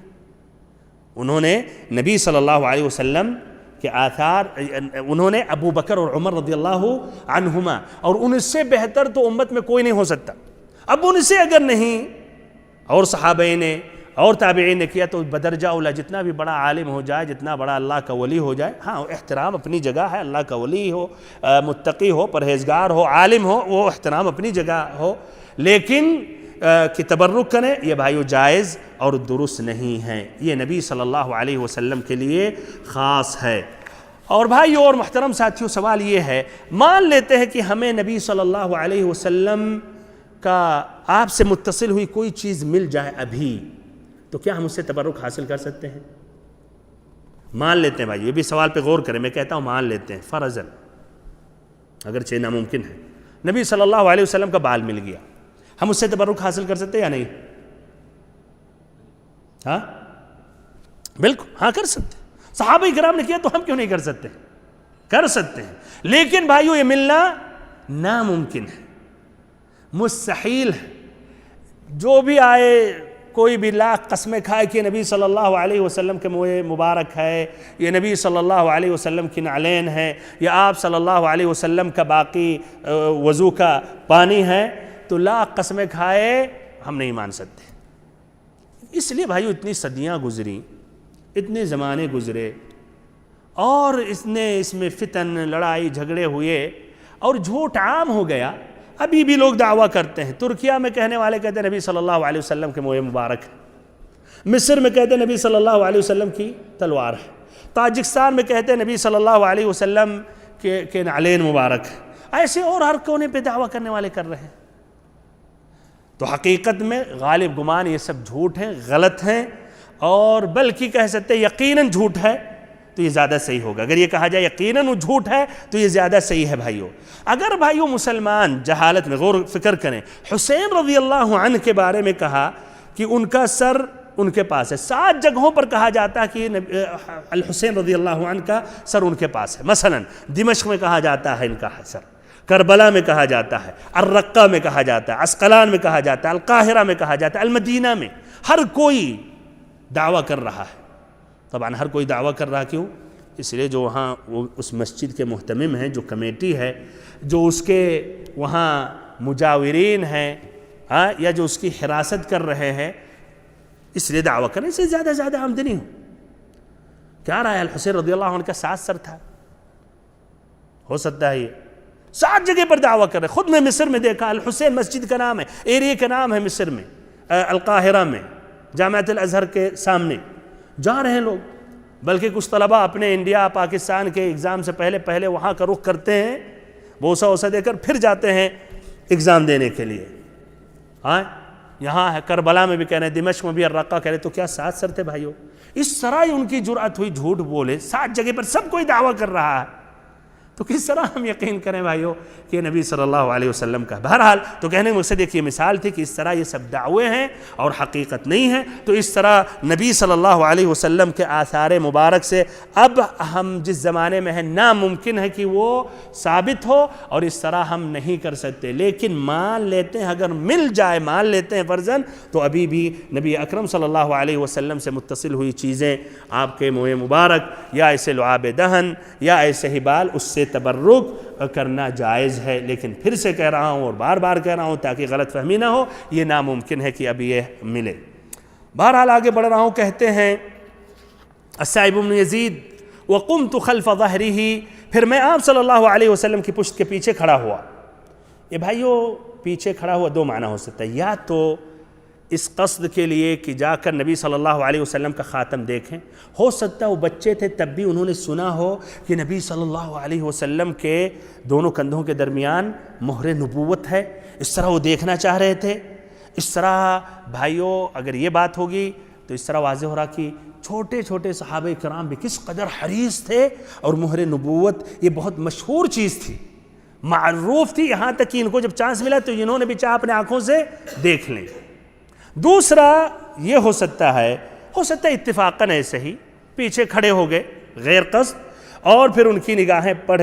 انہوں نے نبی صلی اللہ علیہ وسلم کے آثار، انہوں نے ابو بکر اور عمر رضی اللہ عنہما، اور ان سے بہتر تو امت میں کوئی نہیں ہو سکتا. اب ان سے اگر نہیں اور صحابہ نے اور تابعین نے کیا تو بدرجہ اولا جتنا بھی بڑا عالم ہو جائے، جتنا بڑا اللہ کا ولی ہو جائے، ہاں احترام اپنی جگہ ہے، اللہ کا ولی ہو، متقی ہو، پرہیزگار ہو، عالم ہو، وہ احترام اپنی جگہ ہو. لیکن کہ تبرک کریں یہ بھائیو جائز اور درست نہیں ہے. یہ نبی صلی اللہ علیہ وسلم کے لیے خاص ہے. اور بھائیو اور محترم ساتھیو، سوال یہ ہے، مان لیتے ہیں کہ ہمیں نبی صلی اللہ علیہ وسلم کا آپ سے متصل ہوئی کوئی چیز مل جائے ابھی، تو کیا ہم اس سے تبرک حاصل کر سکتے ہیں؟ مان لیتے ہیں بھائی، یہ بھی سوال پہ غور کریں. میں کہتا ہوں مان لیتے ہیں فرضاً، اگرچہ ناممکن ہے. نبی صلی اللہ علیہ وسلم کا بال مل گیا، ہم اس سے تبرک حاصل کر سکتے ہیں یا نہیں؟ ہاں بالکل ہاں کر سکتے ہیں. صحابہ کرام نے کیا تو ہم کیوں نہیں کر سکتے؟ کر سکتے ہیں. لیکن بھائیو یہ ملنا ناممکن ہے، مستحیل ہے. جو بھی آئے، کوئی بھی لاکھ قسمیں کھائے کہ نبی صلی اللہ علیہ وسلم کے منہ مبارک ہے، یہ نبی صلی اللہ علیہ وسلم کی نعلین ہے، یا آپ صلی اللہ علیہ وسلم کا باقی وضو کا پانی ہے، تو لاکھ قسمیں کھائے ہم نہیں مان سکتے. اس لیے بھائیو اتنی صدیاں گزری، اتنے زمانے گزرے، اور اس میں فتن، لڑائی جھگڑے ہوئے، اور جھوٹ عام ہو گیا. ابھی بھی لوگ دعویٰ کرتے ہیں. ترکیہ میں کہنے والے کہتے ہیں نبی صلی اللہ علیہ وسلم کے منہ مبارک ہے. مصر میں کہتے ہیں نبی صلی اللہ علیہ وسلم کی تلوار ہے. تاجکستان میں کہتے ہیں نبی صلی اللہ علیہ وسلم کے نعلین مبارک ہے. ایسے اور ہر کونے پہ دعویٰ کرنے والے کر رہے ہیں. تو حقیقت میں غالب گمان یہ سب جھوٹ ہیں، غلط ہیں، اور بلکہ کہہ سکتے یقیناً جھوٹ ہے تو یہ زیادہ صحیح ہوگا. اگر یہ کہا جائے یقیناً وہ جھوٹ ہے تو یہ زیادہ صحیح ہے بھائیو. اگر بھائیو مسلمان جہالت میں غور فکر کریں، حسین رضی اللہ عنہ کے بارے میں کہا کہ ان کا سر ان کے پاس ہے. 7 جگہوں پر کہا جاتا ہے کہ الحسین رضی اللہ عنہ کا سر ان کے پاس ہے. مثلا دمشق میں کہا جاتا ہے ان کا سر، کربلا میں کہا جاتا ہے، الرقہ میں کہا جاتا ہے، عسقلان میں کہا جاتا ہے، القاہرہ میں کہا جاتا ہے، المدینہ میں. ہر کوئی دعویٰ کر رہا ہے. طبعاً ہر کوئی دعویٰ کر رہا، کیوں؟ اس لیے جو وہاں اس مسجد کے محتمم ہیں، جو کمیٹی ہے، جو اس کے وہاں مجاورین ہیں، یا جو اس کی حراست کر رہے ہیں، اس لیے دعویٰ کرنے سے زیادہ زیادہ آمدنی ہو. کیا رہا ہے؟ الحسین رضی اللہ عنہ کا 7 سر تھا. ہو سکتا ہے یہ 7 جگہ پر دعویٰ کر رہے. خود میں مصر میں دیکھا، الحسین مسجد کا نام ہے، ایریے کا نام ہے مصر میں، القاہرہ میں، جامعۃ الازہر کے سامنے جا رہے ہیں لوگ. بلکہ کچھ طلباء اپنے انڈیا پاکستان کے اگزام سے پہلے وہاں کا رخ کرتے ہیں، بوسہ ووسہ دے کر پھر جاتے ہیں اگزام دینے کے لیے. یہاں ہے کربلا میں بھی کہہ رہے ہیں، دمشق میں بھی الرقہ کہہ رہے. تو کیا 7 سر تھے بھائیو؟ اس طرح ہی ان کی جرأت ہوئی جھوٹ بولے. 7 جگہ پر سب کوئی دعویٰ کر رہا ہے، تو کس طرح ہم یقین کریں بھائیو کہ نبی صلی اللہ علیہ وسلم کا؟ بہرحال تو کہنے کا مقصد ایک یہ مثال تھی کہ اس طرح یہ سب دعوے ہیں اور حقیقت نہیں ہے. تو اس طرح نبی صلی اللہ علیہ وسلم کے آثار مبارک سے اب ہم جس زمانے میں ہیں ناممکن ہے کہ وہ ثابت ہو، اور اس طرح ہم نہیں کر سکتے. لیکن مان لیتے ہیں، اگر مل جائے مان لیتے ہیں فرضاً، تو ابھی بھی نبی اکرم صلی اللہ علیہ وسلم سے متصل ہوئی چیزیں، آپ کے منہ مبارک یا ایسے لعاب دہن یا ایسے ہی بال، اس سے سے تبرک کرنا جائز ہے، لیکن پھر سے کہہ رہا ہوں اور بار بار کہہ رہا ہوں تاکہ غلط فہمی نہ ہو، یہ ناممکن ہے کہ اب یہ ملے۔ بہرحال آگے بڑھ رہا ہوں، کہتے ہیں السائب بن یزید وقمت خلف ظہرہ، پھر میں آپ صلی اللہ علیہ وسلم کی پشت کے پیچھے کھڑا ہوا۔ یہ بھائیو پیچھے کھڑا ہوا دو معنی ہو سکتا ہے، یا تو اس قصد کے لیے کہ جا کر نبی صلی اللہ علیہ وسلم کا خاتم دیکھیں، ہو سکتا ہے وہ بچے تھے تب بھی انہوں نے سنا ہو کہ نبی صلی اللہ علیہ وسلم کے دونوں کندھوں کے درمیان مہر نبوت ہے، اس طرح وہ دیکھنا چاہ رہے تھے۔ اس طرح بھائیو اگر یہ بات ہوگی تو اس طرح واضح ہو رہا کہ چھوٹے چھوٹے صحابہ کرام بھی کس قدر حریص تھے، اور مہر نبوت یہ بہت مشہور چیز تھی، معروف تھی، یہاں تک کہ ان کو جب چانس ملا تو انہوں نے بھی چاہا اپنے آنکھوں سے دیکھ لیں۔ دوسرا یہ ہو سکتا ہے اتفاقاً ایسے ہی پیچھے کھڑے ہو گئے غیر قصد، اور پھر ان کی نگاہیں پڑ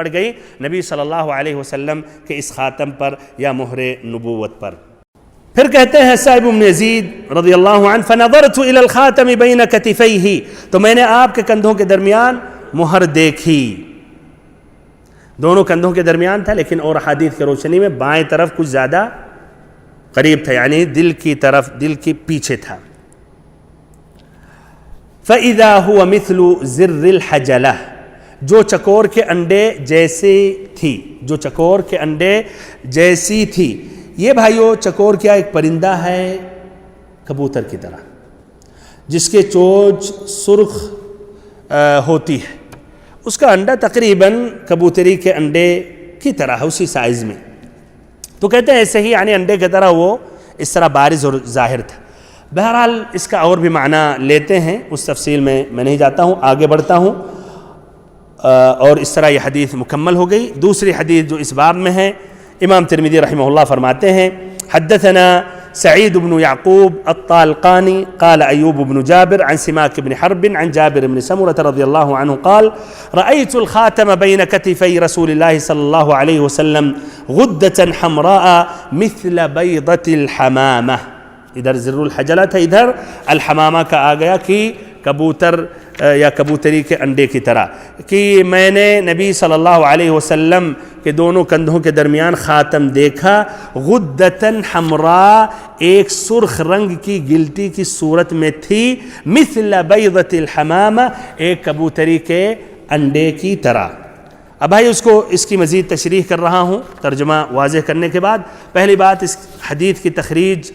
گئی نبی صلی اللہ علیہ وسلم کے اس خاتم پر یا مہر نبوت پر۔ پھر کہتے ہیں سائب بن یزید رضی اللہ عنہ فنظرت الى الخاتم بین کتفیہ، تو میں نے آپ کے کندھوں کے درمیان مہر دیکھی، دونوں کندھوں کے درمیان تھا، لیکن اور حدیث کی روشنی میں بائیں طرف کچھ زیادہ قریب تھا، یعنی دل کی طرف، دل کے پیچھے تھا۔ فَإِذَا هُوَ مِثْلُ زِرِّ الْحَجَلَةِ، جو چکور کے انڈے جیسی تھی، جو چکور کے انڈے جیسی تھی۔ یہ بھائیو چکور کیا ایک پرندہ ہے کبوتر کی طرح، جس کے چونچ سرخ ہوتی ہے، اس کا انڈا تقریباً کبوتری کے انڈے کی طرح ہے، اسی سائز میں۔ تو کہتے ہیں ایسے ہی یعنی انڈے کی طرح وہ اس طرح بارز اور ظاہر تھا۔ بہرحال اس کا اور بھی معنی لیتے ہیں، اس تفصیل میں نہیں جاتا ہوں، آگے بڑھتا ہوں، اور اس طرح یہ حدیث مکمل ہو گئی۔ دوسری حدیث جو اس باب میں ہے، امام ترمذی رحمہ اللہ فرماتے ہیں حدثنا سعید بن یعقوب الطالقانی قال ایوب بن جابر عن سماک بن حرب عن جابر بن سمرة رضی اللہ عنہ قال رأيت الخاتم بين كتفي رسول الله صلی اللہ علیہ وسلم غدة حمراء مثل بيضة الحمامة، ادھر زر الحجلہ تھا، ادھر الحمامہ کا آ گیا کہ کبوتر یا کبوتری کے انڈے کی طرح، کہ میں نے نبی صلی اللہ علیہ وسلم کے دونوں کندھوں کے درمیان خاتم دیکھا، غدتاً حمراء، ایک سرخ رنگ کی گلٹی کی صورت میں تھی، مثل بیضۃ الحمامہ، ایک کبوتری کے انڈے کی طرح۔ اب بھائی اس کی مزید تشریح کر رہا ہوں ترجمہ واضح کرنے کے بعد۔ پہلی بات، اس حدیث کی تخریج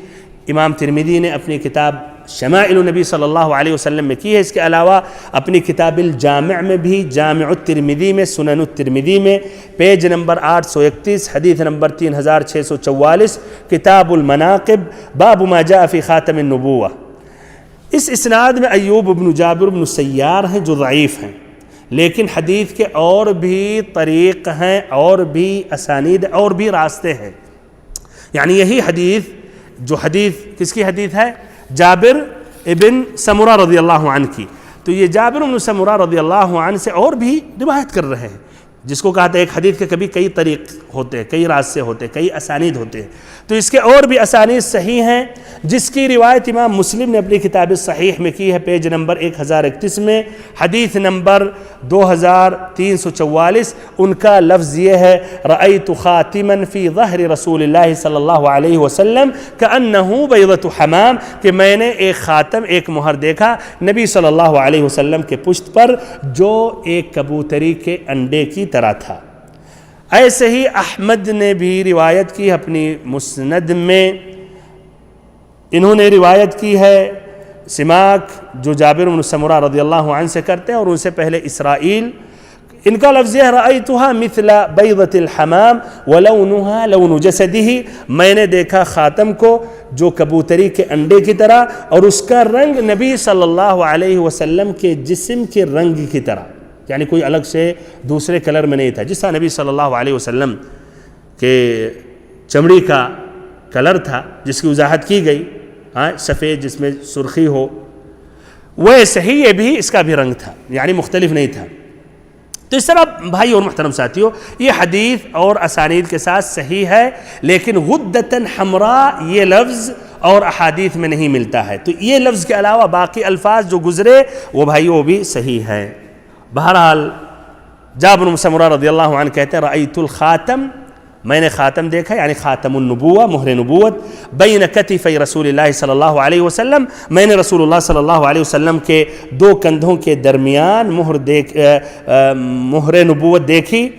امام ترمذی نے اپنی کتاب شمائل النبی صلی اللہ علیہ وسلم میں کی ہے، اس کے علاوہ اپنی کتاب الجامع میں بھی، جامع الترمذی میں، سنن الترمذی میں، پیج نمبر 831، حدیث نمبر 3644، کتاب المناقب، باب ما جاء فی خاتم النبوہ۔ اس اسناد میں ایوب بن جابر بن سیار ہیں جو ضعیف ہیں، لیکن حدیث کے اور بھی طریق ہیں، اور بھی اسانید، اور بھی راستے ہیں، یعنی یہی حدیث جو حدیث کس کی حدیث ہے؟ جابر ابن سمرہ رضی اللہ عنہ کی، تو یہ جابر ابن سمرہ رضی اللہ عنہ سے اور بھی روایت کر رہے ہیں، جس کو کہتے ہیں ایک حدیث کے کبھی کئی طریق ہوتے ہیں، کئی راستے ہوتے ہیں، کئی اسانید ہوتے ہیں، تو اس کے اور بھی اسانید صحیح ہیں، جس کی روایت امام مسلم نے اپنی کتاب صحیح میں کی ہے، پیج نمبر 1031 میں، حدیث نمبر 2344، ان کا لفظ یہ ہے رأیت خاتما فی ظہر رسول اللہ صلی اللہ علیہ وسلم کأنہ بیضۃ حمام، کہ میں نے ایک خاتم، ایک مہر دیکھا نبی صلی اللہ علیہ وسلم کے پشت پر جو ایک کبوتری کے انڈے کی طرح تھا۔ ایسے ہی احمد نے بھی روایت کی اپنی مسند میں، انہوں نے روایت کی ہے سماک جو جابر بن سمرہ رضی اللہ عنہ سے کرتے ہیں، اور ان سے پہلے اسرائیل، ان کا لفظ ہے رأیتها مثل بیضۃ الحمام ولونها لون جسدہ، میں نے دیکھا خاتم کو جو کبوتری کے انڈے کی طرح، اور اس کا رنگ نبی صلی اللہ علیہ وسلم کے جسم کے رنگ کی طرح، یعنی کوئی الگ سے دوسرے کلر میں نہیں تھا، جس طرح نبی صلی اللہ علیہ وسلم کے چمڑی کا کلر تھا جس کی وضاحت کی گئی، سفید جس میں سرخی ہو، ویسے ہی یہ بھی اس کا بھی رنگ تھا، یعنی مختلف نہیں تھا۔ تو اس طرح بھائی اور محترم ساتھیوں، یہ حدیث اور اسانید کے ساتھ صحیح ہے، لیکن غدتاً حمراء یہ لفظ اور احادیث میں نہیں ملتا ہے، تو یہ لفظ کے علاوہ باقی الفاظ جو گزرے وہ بھائی وہ بھی صحیح ہے۔ بہرحال جابر بن سمرہ رضی اللہ عنہ کہتے ہیں رأیت الخاتم، میں نے خاتم دیکھا، یعنی خاتم النبوہ، مہر نبوت، بین کتفی رسول اللہ صلی اللہ علیہ وسلم، میں نے رسول اللہ صلی اللہ علیہ وسلم کے دو کندھوں کے درمیان مہر نبوت دیکھی.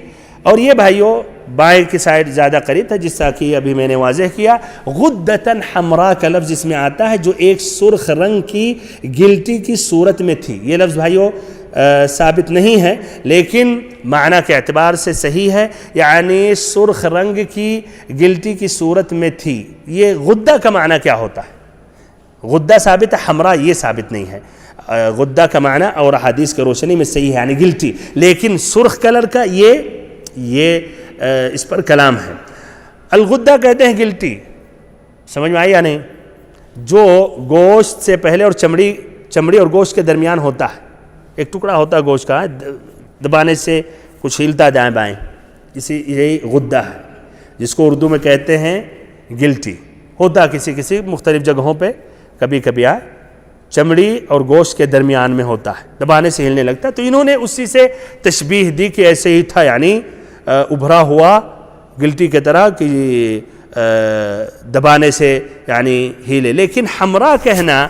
اور یہ بھائیوں بائیں کی سائڈ زیادہ قریب تھا، جس طرح کہ ابھی میں نے واضح کیا. غدتاً حمراء کا لفظ اس میں آتا ہے جو ایک سرخ رنگ کی گلٹی کی صورت میں تھی. یہ لفظ بھائیوں ثابت نہیں ہے لیکن معنی کے اعتبار سے صحیح ہے، یعنی سرخ رنگ کی گلٹی کی صورت میں تھی. یہ غدہ کا معنی کیا ہوتا ہے؟ غدہ ثابت ہے، حمراء یہ ثابت نہیں ہے. غدہ کا معنی اور حدیث کے روشنی میں صحیح ہے یعنی گلٹی، لیکن سرخ کلر کا یہ اس پر کلام ہے. الغدہ کہتے ہیں گلٹی، سمجھ میں آئی یا نہیں؟ جو گوشت سے پہلے اور چمڑی اور گوشت کے درمیان ہوتا ہے، ایک ٹکڑا ہوتا ہے گوشت کا، دبانے سے کچھ ہلتا دائیں بائیں، یہی غدہ ہے، جس کو اردو میں کہتے ہیں گلٹی. ہوتا کسی مختلف جگہوں پہ کبھی کبھی چمڑی اور گوشت کے درمیان میں ہوتا ہے، دبانے سے ہلنے لگتا ہے. تو انہوں نے اسی سے تشبیہ دی کہ ایسے ہی تھا، یعنی ابھرا ہوا گلٹی کی طرح کہ دبانے سے یعنی ہیلے. لیکن حمراء کہنا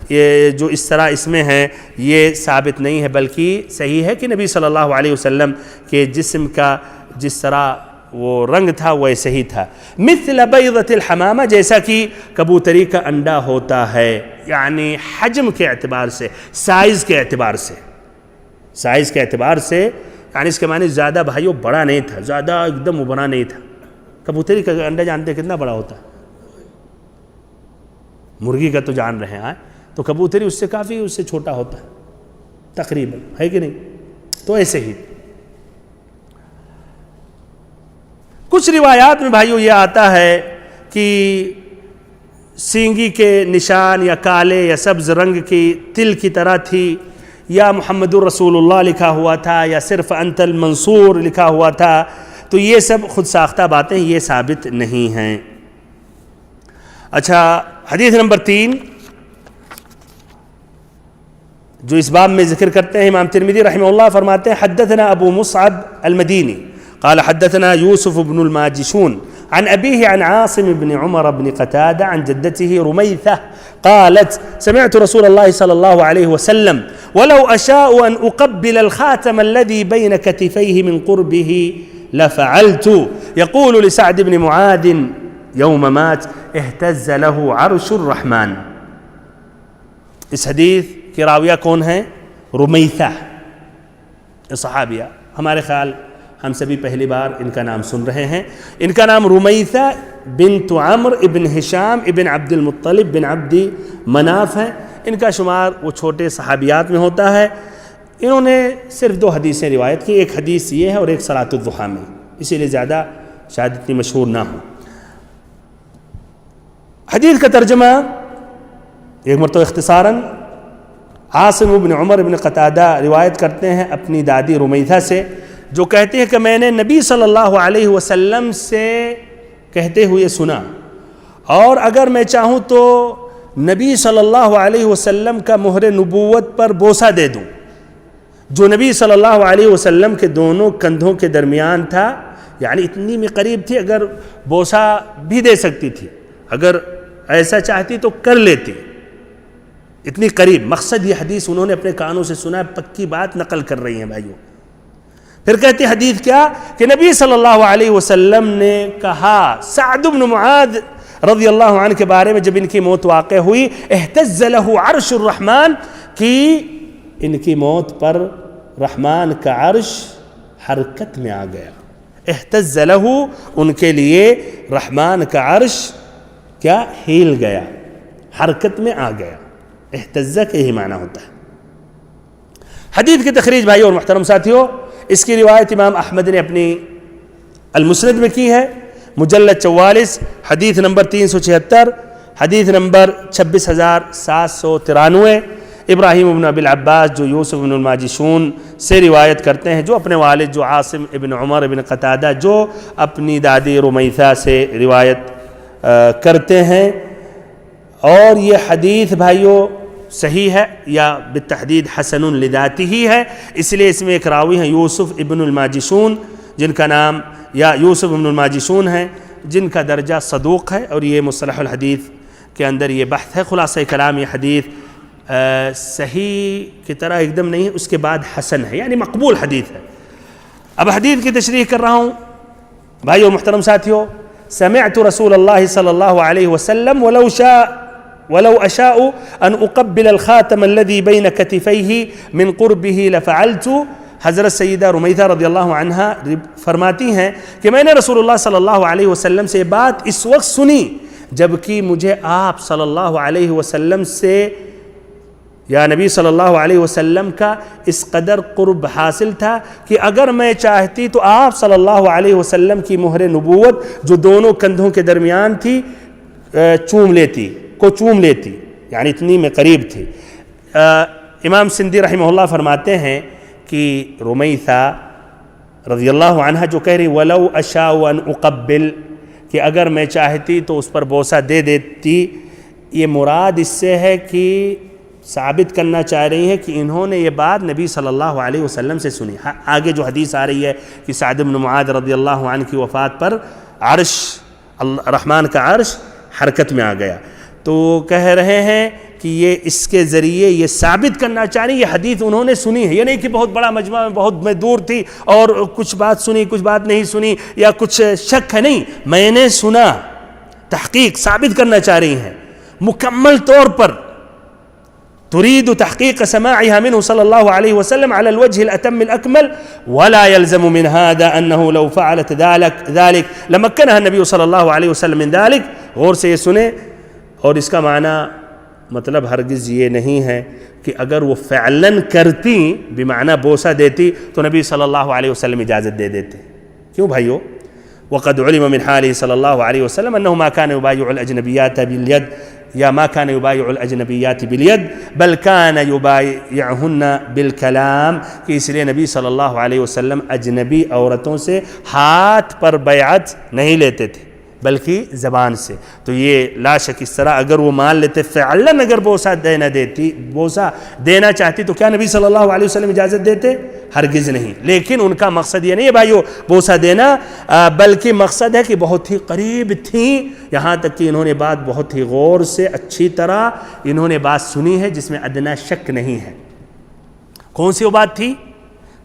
یہ جو اس طرح اس میں ہے یہ ثابت نہیں ہے، بلکہ صحیح ہے کہ نبی صلی اللہ علیہ وسلم کے جسم کا جس طرح وہ رنگ تھا وہ ایسے ہی تھا. مثل بیضۃ الحمامہ، جیسا کہ کبوتری کا انڈا ہوتا ہے، یعنی حجم کے اعتبار سے، سائز کے اعتبار سے یعنی اس کے معنی زیادہ بھائیوں بڑا نہیں تھا، زیادہ ایک دم ابھرا نہیں تھا. کبوتری کا انڈا جانتے ہیں کتنا بڑا ہوتا ہے؟ مرغی کا تو جان رہے ہیں، تو کبوتری اس سے کافی اس سے چھوٹا ہوتا ہے تقریباً، ہے کہ نہیں؟ تو ایسے ہی کچھ روایات میں بھائیوں یہ آتا ہے کہ سینگی کے نشان یا کالے یا سبز رنگ کی تل کی طرح تھی، یا محمد الرسول اللہ لکھا ہوا تھا، یا صرف انت المنصور لکھا ہوا تھا. تو یہ سب خود ساختہ باتیں، یہ ثابت نہیں ہیں. اچھا، حدیث نمبر 3 جو اس باب میں ذکر کرتے ہیں امام ترمذی رحمہ اللہ فرماتے ہیں حدثنا ابو مصعب المدینی قال حدثنا يوسف بن الماجشون عن أبيه عن عاصم بن عمر بن قتادة عن جدته رميثة قالت سمعت رسول الله صلى الله عليه وسلم ولو أشاء أن أقبل الخاتم الذي بين كتفيه من قربه لفعلت يقول لسعد بن معاذ يوم مات اهتز له عرش الرحمن. اس حدیث کی راویہ کون ہیں؟ رمیثہ صحابیہ. ہمارے خیال ہم سبھی پہلی بار ان کا نام سن رہے ہیں. ان کا نام رمیثہ بنت عمرو ابن ہشام ابن عبد المطلب بن عبد مناف ہے. ان کا شمار وہ چھوٹے صحابیات میں ہوتا ہے. انہوں نے صرف 2 حدیثیں روایت کی، ایک حدیث یہ ہے اور ایک صلاۃ الضحیٰ میں، اسی لیے زیادہ شاید اتنی مشہور نہ ہو. حدیث کا ترجمہ ایک مرتبہ اختصاراً عاصم بن عمر بن قتادہ روایت کرتے ہیں اپنی دادی رمیثہ سے، جو کہتے ہیں کہ میں نے نبی صلی اللہ علیہ وسلم سے کہتے ہوئے سنا، اور اگر میں چاہوں تو نبی صلی اللہ علیہ وسلم کا مہر نبوت پر بوسہ دے دوں، جو نبی صلی اللہ علیہ وسلم کے دونوں کندھوں کے درمیان تھا. یعنی اتنی میں قریب تھی، اگر بوسہ بھی دے سکتی تھی، اگر ایسا چاہتی تو کر لیتی، اتنی قریب. مقصد یہ حدیث انہوں نے اپنے کانوں سے سنا، پکی بات نقل کر رہی ہیں بھائیوں. پھر کہتی حدیث کیا کہ نبی صلی اللہ علیہ وسلم نے کہا سعد بن معاذ رضی اللہ عنہ کے بارے میں جب ان کی موت واقع ہوئی، اہتز لہ عرش الرحمن، کہ ان کی موت پر رحمان کا عرش حرکت میں آ گیا. اہتز لہ، ان کے لیے رحمان کا عرش کیا ہیل گیا، حرکت میں آ گیا. اہتز کے ہی معنی ہوتا ہے. حدیث کی تخریج بھائی اور محترم ساتھیوں، اس کی روایت امام احمد نے اپنی المسند میں کی ہے، مجلد 44، حدیث نمبر 376، حدیث نمبر 26793. ابراہیم بن ابی العباس جو یوسف بن الماجشون سے روایت کرتے ہیں، جو اپنے والد جو عاصم ابن عمر ابن قتادہ جو اپنی دادی رمیثہ سے روایت کرتے ہیں. اور یہ حدیث بھائیوں صحیح ہے یا بالتحدید حسن لذاتی ہی ہے، اس لیے اس میں ایک راوی ہیں یوسف ابن الماجشون، جن کا نام یا یوسف ابن الماجشون ہیں، جن کا درجہ صدوق ہے، اور یہ مصطلح الحدیث کے اندر یہ بحث ہے۔ خلاصہ کلام یہ حدیث صحیح کی طرح ایک دم نہیں ہے، اس کے بعد حسن ہے، یعنی مقبول حدیث ہے۔ اب حدیث کی تشریح کر رہا ہوں بھائیو محترم ساتھیو۔ سمعت رسول اللہ صلی اللہ علیہ وسلم ولو اشاء ان اقبل الخاتم الذي بين كتفيه من قربه لفعلت۔ حضرت سیدہ رمیثہ رضی اللہ عنہا فرماتی ہیں کہ میں نے رسول اللہ صلی اللہ علیہ وسلم سے بات اس وقت سنی جبکہ مجھے آپ صلی اللہ علیہ وسلم سے یا نبی صلی اللہ علیہ وسلم کا اس قدر قرب حاصل تھا کہ اگر میں چاہتی تو آپ صلی اللہ علیہ وسلم کی مہر نبوت جو دونوں کندھوں کے درمیان تھی چوم لیتی، یعنی اتنی میں قریب تھی۔ امام سندی رحمہ اللہ فرماتے ہیں کہ رمیثہ رضی اللہ عنہ جو کہہ رہی ولو اشاء ان اقبل، کہ اگر میں چاہتی تو اس پر بوسہ دے دیتی، یہ مراد اس سے ہے کہ ثابت کرنا چاہ رہی ہیں کہ انہوں نے یہ بات نبی صلی اللہ علیہ وسلم سے سنی۔ آگے جو حدیث آ رہی ہے کہ سعد بن معاذ رضی اللہ عنہ کی وفات پر عرش الرحمن کا عرش حرکت میں آ گیا، تو کہہ رہے ہیں کہ یہ اس کے ذریعے یہ ثابت کرنا چاہ رہی ہیں یہ حدیث انہوں نے سنی ہے، یہ نہیں کہ بہت بڑا مجمع میں بہت میں دور تھی اور کچھ بات سنی کچھ بات نہیں سنی یا کچھ شک ہے، نہیں، میں نے سنا، تحقیق ثابت کرنا چاہ رہی ہیں مکمل طور پر۔ تريد تحقيق سماعها منه صلى الله عليه وسلم على الوجه الأتم الأكمل، ولا يلزم من هذا أنه لو فعلت ذلك لمكنها النبي صلى الله عليه وسلم من ذلك۔ غور سے یہ سنیں، اور اس کا معنی مطلب ہرگز یہ نہیں ہے کہ اگر وہ فعلاً کرتی بمعنی بوسہ دیتی تو نبی صلی اللہ علیہ وسلم اجازت دے دیتے۔ کیوں بھائیو؟ وقد علم من حاله صلى الله عليه وسلم أنه ما كان يبايع الأجنبيات باليد یا ما كان يبايع الأجنبيات باليد بل كان يبايعهن بالكلام، کہ اس لیے نبی صلی اللہ علیہ وسلم اجنبی عورتوں سے ہاتھ پر بیعت نہیں لیتے تھے بلکہ زبان سے۔ تو یہ لا شک اس طرح اگر وہ مان لیتے فعلاً اگر بوسہ دینا چاہتی تو کیا نبی صلی اللہ علیہ وسلم اجازت دیتے؟ ہرگز نہیں۔ لیکن ان کا مقصد یہ نہیں ہے بھائیو بوسہ دینا، بلکہ مقصد ہے کہ بہت ہی قریب تھیں، یہاں تک کہ انہوں نے بات بہت ہی غور سے اچھی طرح انہوں نے بات سنی ہے جس میں ادنا شک نہیں ہے۔ کون سی وہ بات تھی؟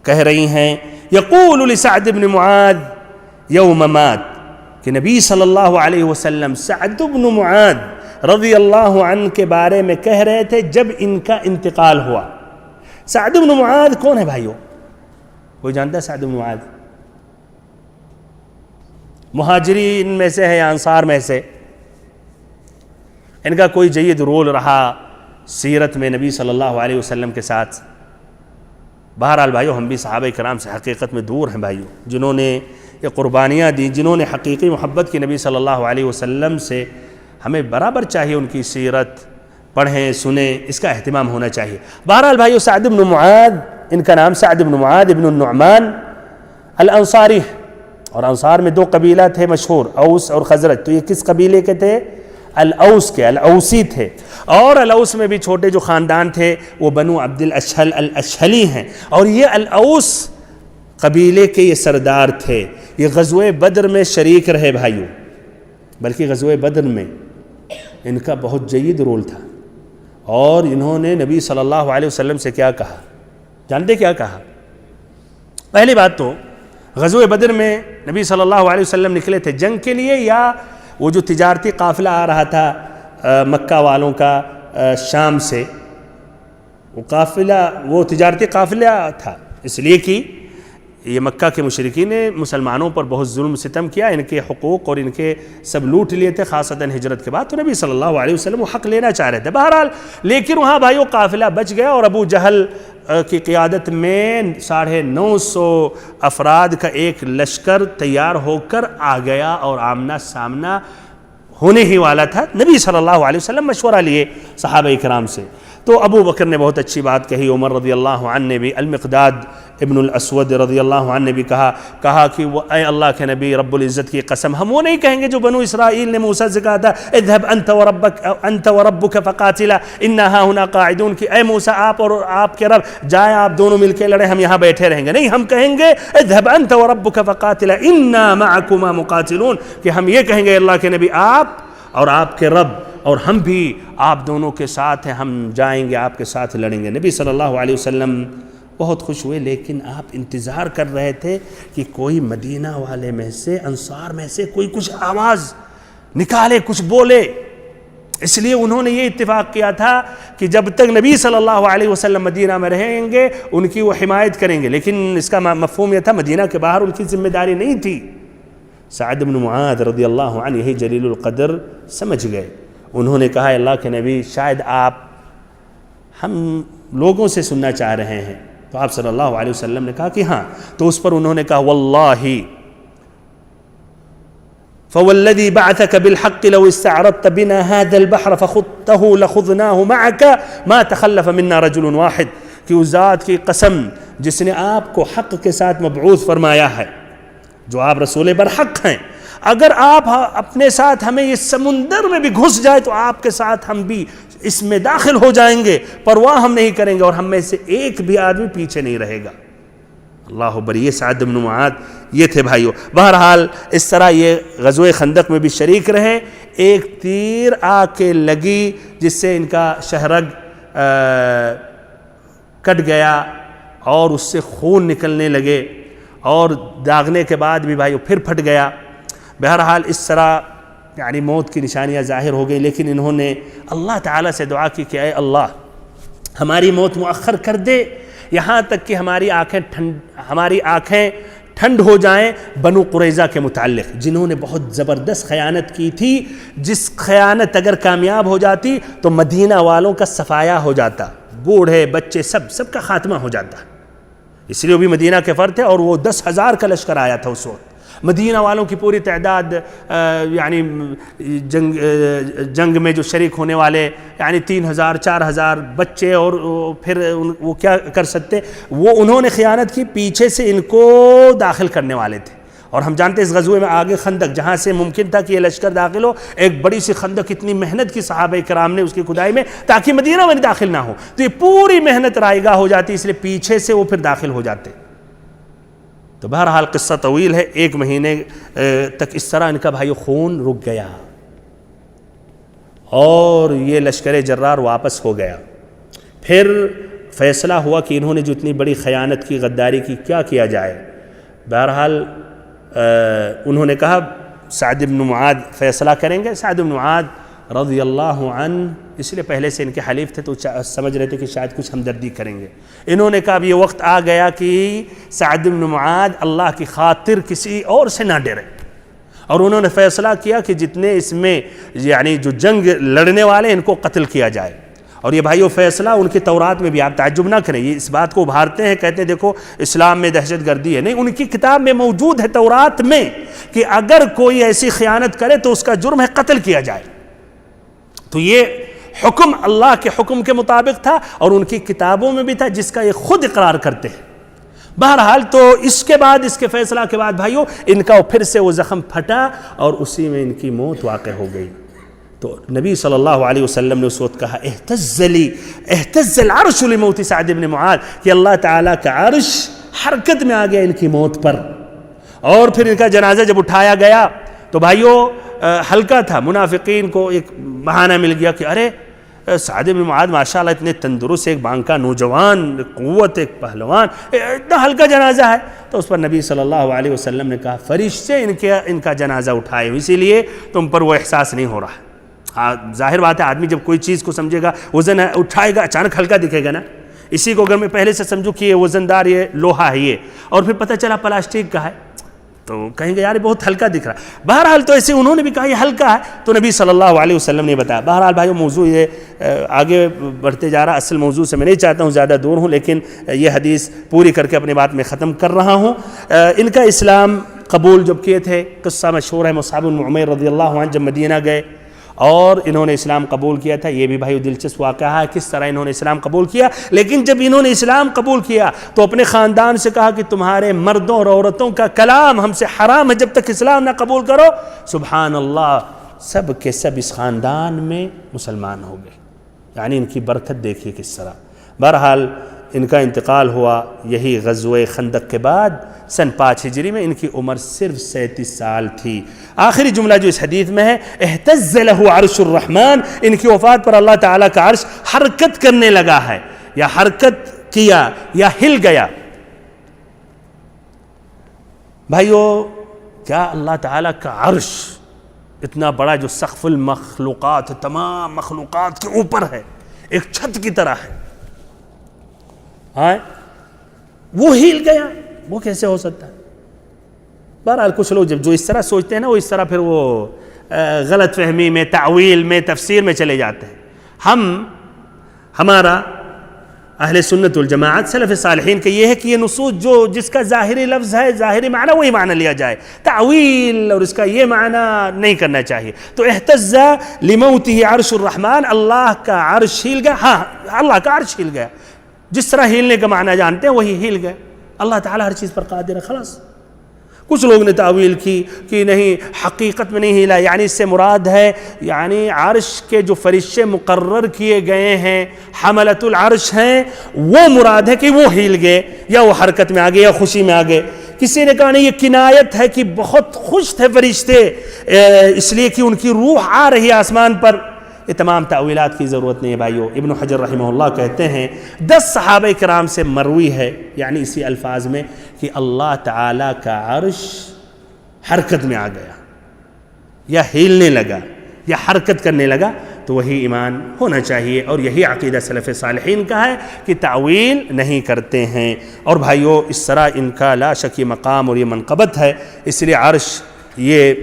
کہہ رہی ہیں یقول لسعد بن معاذ یوم مات، کہ نبی صلی اللہ علیہ وسلم سعد بن معاذ رضی اللہ عنہ کے بارے میں کہہ رہے تھے جب ان کا انتقال ہوا۔ سعد بن معاذ کون ہے بھائیو؟ کوئی جانتا ہے سعد بن معاذ؟ مہاجرین میں سے ہے یا انصار میں سے؟ ان کا کوئی جید رول رہا سیرت میں نبی صلی اللہ علیہ وسلم کے ساتھ؟ بہرحال بھائیو ہم بھی صحابہ کرام سے حقیقت میں دور ہیں بھائیو، جنہوں نے یہ قربانیاں دی، جنہوں نے حقیقی محبت کی نبی صلی اللہ علیہ وسلم سے، ہمیں برابر چاہیے ان کی سیرت پڑھیں سنیں، اس کا اہتمام ہونا چاہیے۔ بہرحال بھائیو سعد بن معاذ، ان کا نام سعد بن معاذ ابن النعمان الانصاری، اور انصار میں دو قبیلہ تھے مشہور، اوس اور خزرج، تو یہ کس قبیلے کے تھے؟ الاوس کے، الاوسی تھے، اور الاوس میں بھی چھوٹے جو خاندان تھے وہ بنو عبد الاشہل الاشہلی ہیں، اور یہ الاوس قبیلے کے یہ سردار تھے، یہ غزوہ بدر میں شریک رہے بھائیو، بلکہ غزوہ بدر میں ان کا بہت جید رول تھا، اور انہوں نے نبی صلی اللہ علیہ وسلم سے کیا کہا؟ جانتے کیا کہا؟ پہلی بات تو غزوہ بدر میں نبی صلی اللہ علیہ وسلم نکلے تھے جنگ کے لیے، یا وہ جو تجارتی قافلہ آ رہا تھا مکہ والوں کا شام سے، وہ تجارتی قافلہ تھا، اس لیے کہ یہ مکہ کے مشرکین نے مسلمانوں پر بہت ظلم ستم کیا، ان کے حقوق اور ان کے سب لوٹ لیے تھے، خاصتاً ہجرت کے بعد، تو نبی صلی اللہ علیہ وسلم وہ حق لینا چاہ رہے تھے بہرحال، لیکن وہاں بھائیو قافلہ بچ گیا، اور ابو جہل کی قیادت میں 950 افراد کا ایک لشکر تیار ہو کر آ گیا، اور آمنا سامنا ہونے ہی والا تھا۔ نبی صلی اللہ علیہ وسلم مشورہ لیے صحابہ کرام سے، تو ابو بکر نے بہت اچھی بات کہی، عمر رضی اللہ عنہ نے بھی، المقداد ابن الاسود رضی اللہ عنہ نے بھی کہا کہ وہ اے اللہ کے نبی، رب العزت کی قسم، ہم وہ نہیں کہیں گے جو بنو اسرائیل نے موسیٰ سے کہا تھا اذهب انت وربک فقاتلا انا ہاہنا قاعدون، کہ اے موسیٰ آپ اور آپ کے رب جائیں، آپ دونوں مل کے لڑیں، ہم یہاں بیٹھے رہیں گے. نہیں، ہم کہیں گے اذهب انت وربک فقاتلا انا معکما مقاتلون، کہ ہم یہ کہیں گے اللہ کے نبی، آپ اور آپ کے رب اور ہم بھی آپ دونوں کے ساتھ ہیں، ہم جائیں گے آپ کے ساتھ لڑیں گے. نبی صلی اللہ علیہ وسلم بہت خوش ہوئے، لیکن آپ انتظار کر رہے تھے کہ کوئی مدینہ والے میں سے، انصار میں سے کوئی کچھ آواز نکالے، کچھ بولے. اس لیے انہوں نے یہ اتفاق کیا تھا کہ جب تک نبی صلی اللہ علیہ وسلم مدینہ میں رہیں گے ان کی وہ حمایت کریں گے، لیکن اس کا مفہوم یہ تھا مدینہ کے باہر ان کی ذمہ داری نہیں تھی. سعد بن معاذ رضی اللہ عنہ یہی جلیل القدر سمجھ گئے. انہوں نے کہا اللہ کے نبی، شاید آپ ہم لوگوں سے سننا چاہ رہے ہیں. تو آپ صلی اللہ علیہ وسلم نے کہا کہ ہاں. تو اس پر انہوں نے کہا واللہ فوالذی بعثک بالحق لو استعرضت بنا هذا البحر فخضته لخضناه معك ما تخلف منا رجل واحد، کہ اس ذات کی قسم جس نے آپ کو حق کے ساتھ مبعوث فرمایا ہے، جو آپ رسول برحق ہیں، اگر آپ اپنے ساتھ ہمیں اس سمندر میں بھی گھس جائے تو آپ کے ساتھ ہم بھی اس میں داخل ہو جائیں گے، پرواہ ہم نہیں کریں گے، اور ہم میں سے ایک بھی آدمی پیچھے نہیں رہے گا. اللہ بری. یہ سعد بن معاذ یہ تھے بھائیو. بہرحال اس طرح یہ غزوہ خندق میں بھی شریک رہے. ایک تیر آ کے لگی جس سے ان کا شہرگ کٹ گیا اور اس سے خون نکلنے لگے، اور داغنے کے بعد بھی بھائیو پھر پھٹ گیا. بہرحال اس طرح یعنی موت کی نشانیاں ظاہر ہو گئی، لیکن انہوں نے اللہ تعالیٰ سے دعا کی کہ اے اللہ ہماری موت مؤخر کر دے، یہاں تک کہ ہماری آنکھیں ٹھنڈ ہو جائیں بنو قریظہ کے متعلق، جنہوں نے بہت زبردست خیانت کی تھی، جس خیانت اگر کامیاب ہو جاتی تو مدینہ والوں کا صفایا ہو جاتا، بوڑھے بچے سب کا خاتمہ ہو جاتا. اس لیے وہ بھی مدینہ کے فرد تھے، اور وہ 10,000 کا لشکر آیا تھا اس وقت. مدینہ والوں کی پوری تعداد یعنی جنگ میں جو شریک ہونے والے یعنی 3,000 4,000 بچے، اور پھر وہ کیا کر سکتے، وہ انہوں نے خیانت کی، پیچھے سے ان کو داخل کرنے والے تھے. اور ہم جانتے ہیں اس غزوے میں آگے خندق، جہاں سے ممکن تھا کہ یہ لشکر داخل ہو، ایک بڑی سی خندق اتنی محنت کی صحابہ کرام نے اس کی کھدائی میں تاکہ مدینہ میں داخل نہ ہو، تو یہ پوری محنت رائے گاہ ہو جاتی، اس لیے پیچھے سے وہ پھر داخل ہو جاتے. تو بہرحال قصہ طویل ہے. 1 مہینے تک اس طرح ان کا بھائی خون رک گیا، اور یہ لشکر جرار واپس ہو گیا. پھر فیصلہ ہوا کہ انہوں نے جو اتنی بڑی خیانت کی، غداری کی، کیا کیا جائے. بہرحال انہوں نے کہا سعد بن معاذ فیصلہ کریں گے. سعد بن معاذ رضی اللہ عنہ اس لیے پہلے سے ان کے حلیف تھے تو سمجھ رہے تھے کہ شاید کچھ ہمدردی کریں گے. انہوں نے کہا اب یہ وقت آ گیا کہ سعد بن معاذ اللہ کی خاطر کسی اور سے نہ ڈرے، اور انہوں نے فیصلہ کیا کہ جتنے اس میں یعنی جو جنگ لڑنے والے ان کو قتل کیا جائے. اور یہ بھائیو فیصلہ ان کی تورات میں بھی، آپ تعجب نہ کریں، یہ اس بات کو ابھارتے ہیں، کہتے ہیں دیکھو اسلام میں دہشت گردی ہے. نہیں، ان کی کتاب میں موجود ہے تورات میں کہ اگر کوئی ایسی خیانت کرے تو اس کا جرم ہے قتل کیا جائے. تو یہ حکم اللہ کے حکم کے مطابق تھا، اور ان کی کتابوں میں بھی تھا، جس کا یہ خود اقرار کرتے ہیں. بہرحال تو اس کے بعد، اس کے فیصلہ کے بعد بھائیو ان کا پھر سے وہ زخم پھٹا، اور اسی میں ان کی موت واقع ہو گئی. تو نبی صلی اللہ علیہ وسلم نے اس وقت کہا اہتز العرش لموت سعد بن معاذ، کہ اللہ تعالیٰ کا عرش حرکت میں آ گیا ان کی موت پر. اور پھر ان کا جنازہ جب اٹھایا گیا تو بھائیو ہلکا تھا، منافقین کو ایک بہانہ مل گیا کہ ارے سعد بن معاذ ماشاءاللہ اتنے تندرست، ایک بانکا نوجوان، قوت، ایک پہلوان، اتنا ہلکا جنازہ ہے. تو اس پر نبی صلی اللہ علیہ وسلم نے کہا فرشتے ان کا جنازہ اٹھائے، اسی لیے تم پر وہ احساس نہیں ہو رہا. ظاہر بات ہے آدمی جب کوئی چیز کو سمجھے گا، وزن اٹھائے گا، اچانک ہلکا دکھے گا نا. اسی کو اگر میں پہلے سے سمجھوں کہ یہ وزندار، یہ لوہا ہے یہ، اور پھر پتہ چلا پلاسٹک کا ہے تو کہیں گے یار یہ بہت ہلکا دکھ رہا. بہرحال تو ایسے انہوں نے بھی کہا یہ ہلکا ہے، تو نبی صلی اللہ علیہ وسلم نے بتایا. بہرحال بھائیو موضوع یہ آگے بڑھتے جا رہا، اصل موضوع سے میں نہیں چاہتا ہوں زیادہ دور ہوں، لیکن یہ حدیث پوری کر کے اپنی بات میں ختم کر رہا ہوں. ان کا اسلام قبول جب کیے تھے، قصہ مشہور ہے، مصعب بن عمیر رضی اللہ عنہ جب مدینہ گئے اور انہوں نے اسلام قبول کیا تھا. یہ بھی بھائی دلچسپ واقعہ ہے کس طرح انہوں نے اسلام قبول کیا. لیکن جب انہوں نے اسلام قبول کیا تو اپنے خاندان سے کہا کہ تمہارے مردوں اور عورتوں کا کلام ہم سے حرام ہے جب تک اسلام نہ قبول کرو. سبحان اللہ, سب کے سب اس خاندان میں مسلمان ہو گئے. یعنی ان کی برکت دیکھیے کس طرح. بہرحال ان کا انتقال ہوا یہی غزوہ خندق کے بعد سن 5 ہجری میں. ان کی عمر صرف 37 سال تھی. آخری جملہ جو اس حدیث میں ہے, اہتز لہ عرش الرحمن, ان کی وفات پر اللہ تعالیٰ کا عرش حرکت کرنے لگا ہے, یا حرکت کیا یا ہل گیا. بھائیو, کیا اللہ تعالیٰ کا عرش اتنا بڑا جو سقف المخلوقات تمام مخلوقات کے اوپر ہے, ایک چھت کی طرح ہے, وہ ہل گیا, وہ کیسے ہو سکتا ہے؟ بہرحال کچھ لوگ جو اس طرح سوچتے ہیں نا, وہ اس طرح پھر وہ غلط فہمی میں, تعویل میں, تفسیر میں چلے جاتے ہیں. ہمارا اہل سنت والجماعت سلف صالحین کا یہ ہے کہ یہ نصوص جس کا ظاہری لفظ ہے, ظاہری معنی, وہی معنی لیا جائے. تعویل اور اس کا یہ معنی نہیں کرنا چاہیے. تو اہتز لموتہ عرش الرحمن, اللہ کا عرش ہل گیا. ہاں, اللہ کا عرش ہل گیا. جس طرح ہلنے کا معنی جانتے ہیں وہی ہل گئے. اللہ تعالیٰ ہر چیز پر قادر ہے, خلاص. کچھ لوگ نے تعویل کی کہ نہیں, حقیقت میں نہیں ہلا, یعنی اس سے مراد ہے یعنی عرش کے جو فرشتے مقرر کیے گئے ہیں, حملۃ العرش ہیں, وہ مراد ہے کہ وہ ہل گئے یا وہ حرکت میں آ گئے یا خوشی میں آ گئے. کسی نے کہا نہیں, یہ کنایت ہے کہ بہت خوش تھے فرشتے اس لیے کہ ان کی روح آ رہی ہے آسمان پر. یہ تمام تعویلات کی ضرورت نہیں ہے بھائیو. ابن حجر رحمہ اللہ کہتے ہیں 10 صحابہ کرام سے مروی ہے, یعنی اسی الفاظ میں, کہ اللہ تعالیٰ کا عرش حرکت میں آ گیا یا ہلنے لگا یا حرکت کرنے لگا. تو وہی ایمان ہونا چاہیے, اور یہی عقیدہ سلف صالحین کا ہے کہ تعویل نہیں کرتے ہیں. اور بھائیو, اس طرح ان کا لا شک یہ مقام اور یہ منقبت ہے. اس لیے عرش یہ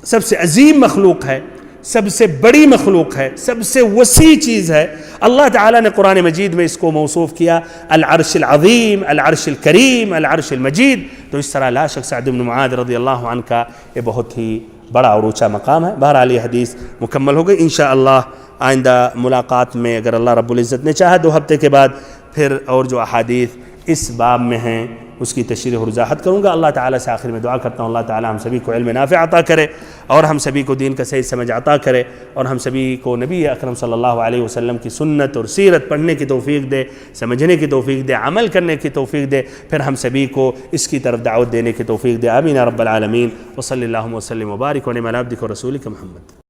سب سے عظیم مخلوق ہے, سب سے بڑی مخلوق ہے, سب سے وسیع چیز ہے. اللہ تعالیٰ نے قرآن مجید میں اس کو موصوف کیا العرش العظیم, العرش الکریم, العرش المجید. تو اس طرح لا شک سعد بن معاذ رضی اللہ عنہ کا یہ بہت ہی بڑا اور اونچا مقام ہے. بہرحال یہ حدیث مکمل ہو گئی. انشاءاللہ آئندہ ملاقات میں اگر اللہ رب العزت نے چاہا 2 ہفتے کے بعد پھر اور جو احادیث اس باب میں ہیں اس کی تشریح و وضاحت کروں گا. اللہ تعالیٰ سے آخر میں دعا کرتا ہوں اللہ تعالیٰ ہم سبھی کو علم نافع عطا کرے, اور ہم سبھی کو دین کا صحیح سمجھ عطا کرے, اور ہم سبھی کو نبی اکرم صلی اللہ علیہ وسلم کی سنت اور سیرت پڑھنے کی توفیق دے, سمجھنے کی توفیق دے, عمل کرنے کی توفیق دے, پھر ہم سبھی کو اس کی طرف دعوت دینے کی توفیق دے. آمین یا رب العالمین. وصلی اللہ وسلم وبارک علی عبدک ورسولک محمد.